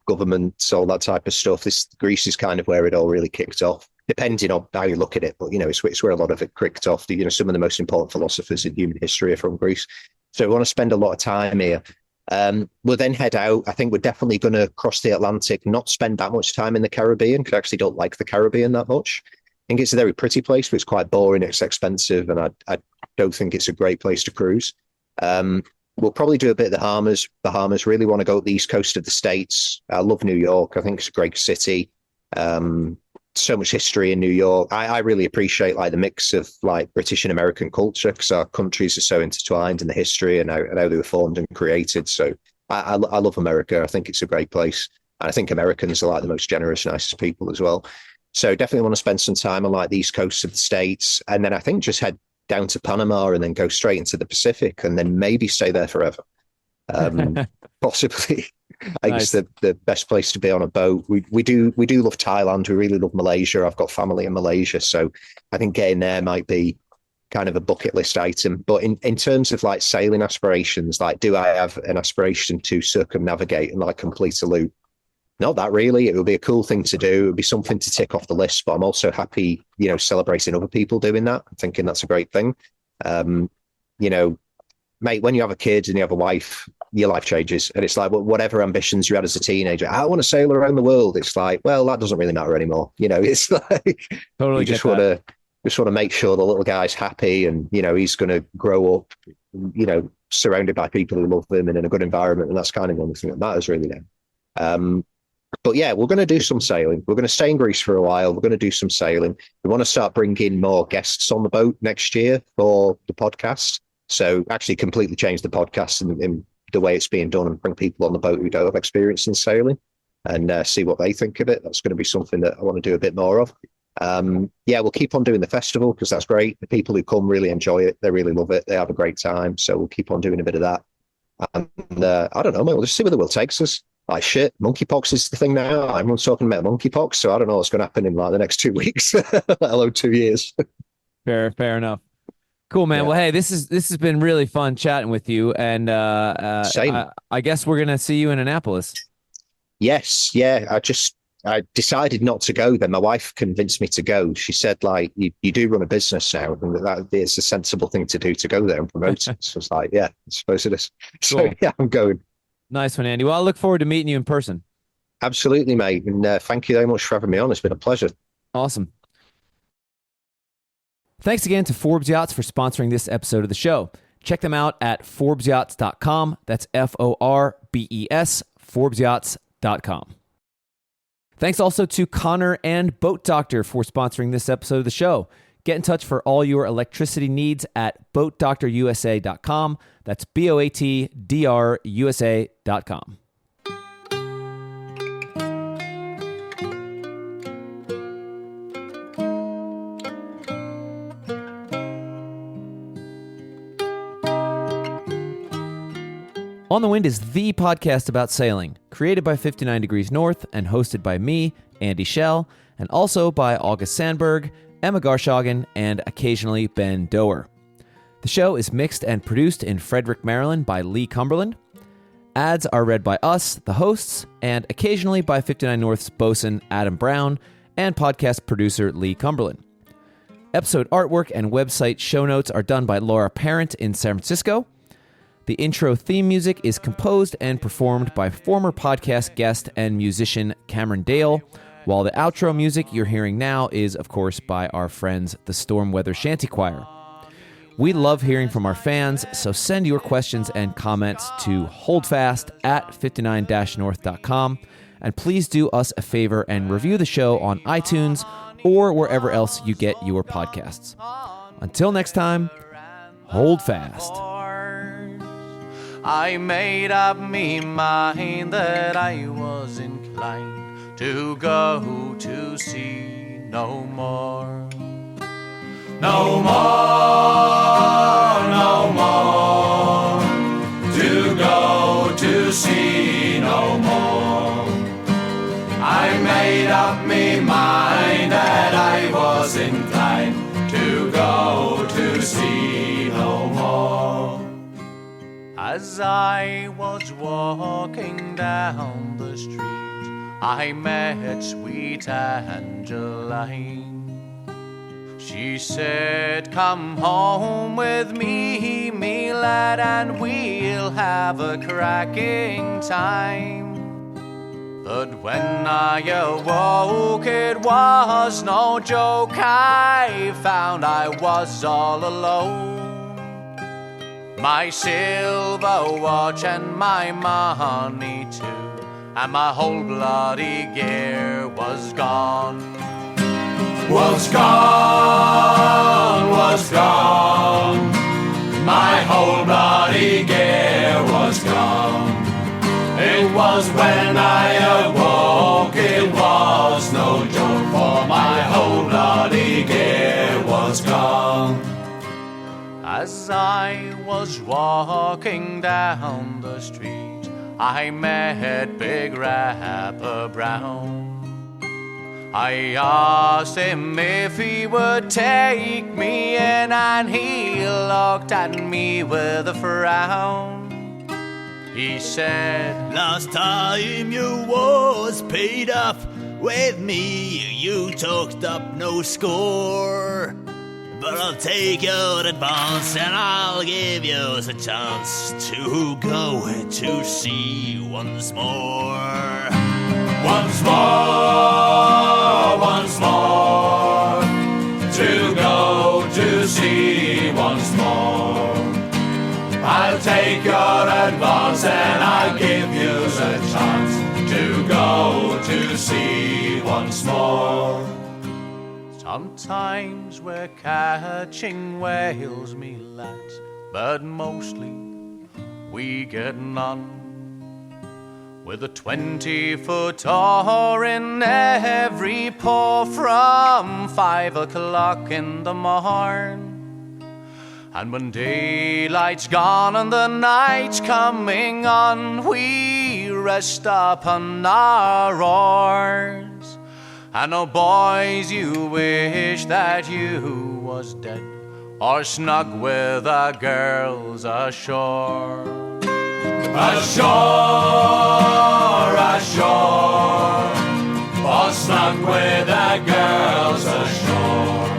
governments, all that type of stuff. Greece is kind of where it all really kicked off, depending on how you look at it. But it's where a lot of it kicked off. Some of the most important philosophers in human history are from Greece. So we want to spend a lot of time here. We'll then head out. I think we're definitely going to cross the Atlantic, not spend that much time in the Caribbean, because I actually don't like the Caribbean that much. I think it's a very pretty place, but it's quite boring, it's expensive, and I don't think it's a great place to cruise. We'll probably do a bit of the Bahamas, really want to go up the east coast of the States. I love New York. I think it's a great city. So much history in New York. I really appreciate the mix of British and American culture because our countries are so intertwined in the history and how they were formed and created. So I love America. I think it's a great place. And I think Americans are the most generous, nicest people as well. So definitely want to spend some time on the east coast of the States. And then I think just head down to Panama and then go straight into the Pacific and then maybe stay there forever. Possibly. I think Nice. it's the best place to be on a boat. We do love Thailand. We really love Malaysia. I've got family in Malaysia, so I think getting there might be kind of a bucket list item. But in terms of sailing aspirations, do I have an aspiration to circumnavigate and complete a loop? Not that really. It would be a cool thing to do. It would be something to tick off the list. But I'm also happy, celebrating other people doing that. I'm thinking that's a great thing. Mate, when you have a kid and you have a wife, your life changes. And it's whatever ambitions you had as a teenager, I want to sail around the world. It's well, that doesn't really matter anymore. It's Totally you get just want that. to make sure the little guy's happy and, he's going to grow up, surrounded by people who love him and in a good environment. And that's kind of the only thing that matters really now. But yeah, we're going to do some sailing. We're going to stay in Greece for a while. We're going to do some sailing. We want to start bringing more guests on the boat next year for the podcast. So actually completely change the podcast in the way it's being done and bring people on the boat who don't have experience in sailing and see what they think of it. That's going to be something that I want to do a bit more of. We'll keep on doing the festival because that's great. The people who come really enjoy it. They really love it. They have a great time. So we'll keep on doing a bit of that. And I don't know, mate, we'll just see where the world takes us. Shit, monkeypox is the thing now. Everyone's talking about monkeypox. So I don't know what's going to happen in the next 2 weeks, let alone 2 years. Fair enough. Cool, man. Yeah. Well, hey, this has been really fun chatting with you, and Same. I guess we're gonna see you in Annapolis. Yes, yeah. I decided not to go then. My wife convinced me to go. She said, like, you do run a business now, and that it's a sensible thing to do to go there and promote it. So I was like, yeah, I suppose it is. So Cool. yeah, I'm going. Nice one, Andy. Well, I look forward to meeting you in person. Absolutely, mate. And thank you very much for having me on. It's been a pleasure. Awesome. Thanks again to Forbes Yachts for sponsoring this episode of the show. Check them out at ForbesYachts.com. That's FORBES, ForbesYachts.com. Thanks also to Connor and Boat Doctor for sponsoring this episode of the show. Get in touch for all your electricity needs at BoatDoctorUSA.com. That's BOATDRUSA.com. On the Wind is the podcast about sailing, created by 59 Degrees North and hosted by me, Andy Schell, and also by August Sandberg, Emma Garshagen, and occasionally Ben Doer. The show is mixed and produced in Frederick, Maryland by Lee Cumberland. Ads are read by us, the hosts, and occasionally by 59 North's bosun Adam Brown and podcast producer Lee Cumberland. Episode artwork and website show notes are done by Laura Parent in San Francisco. The intro theme music is composed and performed by former podcast guest and musician Cameron Dale, while the outro music you're hearing now is, of course, by our friends, the Storm Weather Shanty Choir. We love hearing from our fans, so send your questions and comments to holdfast@59-north.com, and please do us a favor and review the show on iTunes or wherever else you get your podcasts. Until next time, hold fast. I made up me mind that I was inclined to go to sea no more. No more, no more, to go to sea no more. I made up me mind that I was inclined to go to sea no more. As I was walking down the street, I met sweet Angeline. She said, come home with me, me lad, and we'll have a cracking time. But when I awoke, it was no joke. I found I was all alone. My silver watch and my money too, and my whole bloody gear was gone. Was gone, was gone. My whole bloody gear was gone. It was when I awoke, it was no joke, for my whole bloody gear was gone. As I was walking down the street, I met Big Rapper Brown. I asked him if he would take me in, and he looked at me with a frown. He said, last time you was paid up with me, you talked up no score. But I'll take your advance and I'll give you a chance to go to sea once more. Once more, once more, to go to sea once more. I'll take your advance and I'll give you a chance to go to sea once more. Sometimes we're catching whales, me lads, but mostly we get none. With a 20-foot oar in every paw from 5 o'clock in the morn. And when daylight's gone and the night's coming on, we rest upon our oars. And oh boys, you wish that you was dead, or snug with the girls ashore. Ashore, ashore, or snug with the girls ashore.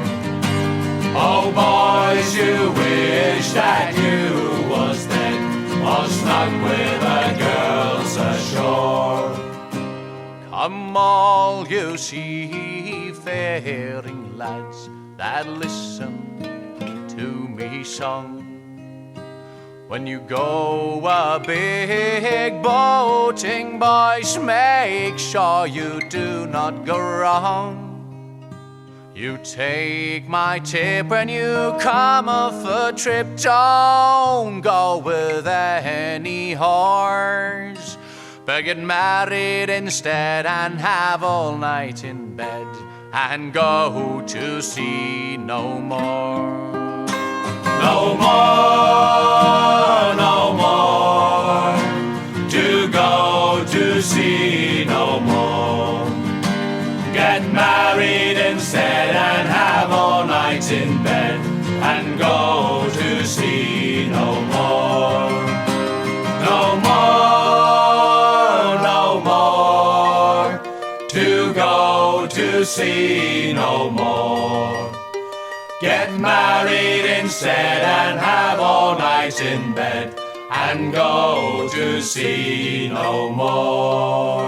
Oh boys, you wish that you was dead, or snug with the girls ashore. Come all you seafaring lads that listen to me song. When you go a big boating, boys, make sure you do not go wrong. You take my tip when you come off a trip, don't go with any horse, but get married instead and have all night in bed and go to sea no more. No more, no more, to go to sea no more. Get married instead and have all night in bed and go to sea no more. No more, no more, to go to sea no more. Get married instead and have all night in bed and go to sea no more.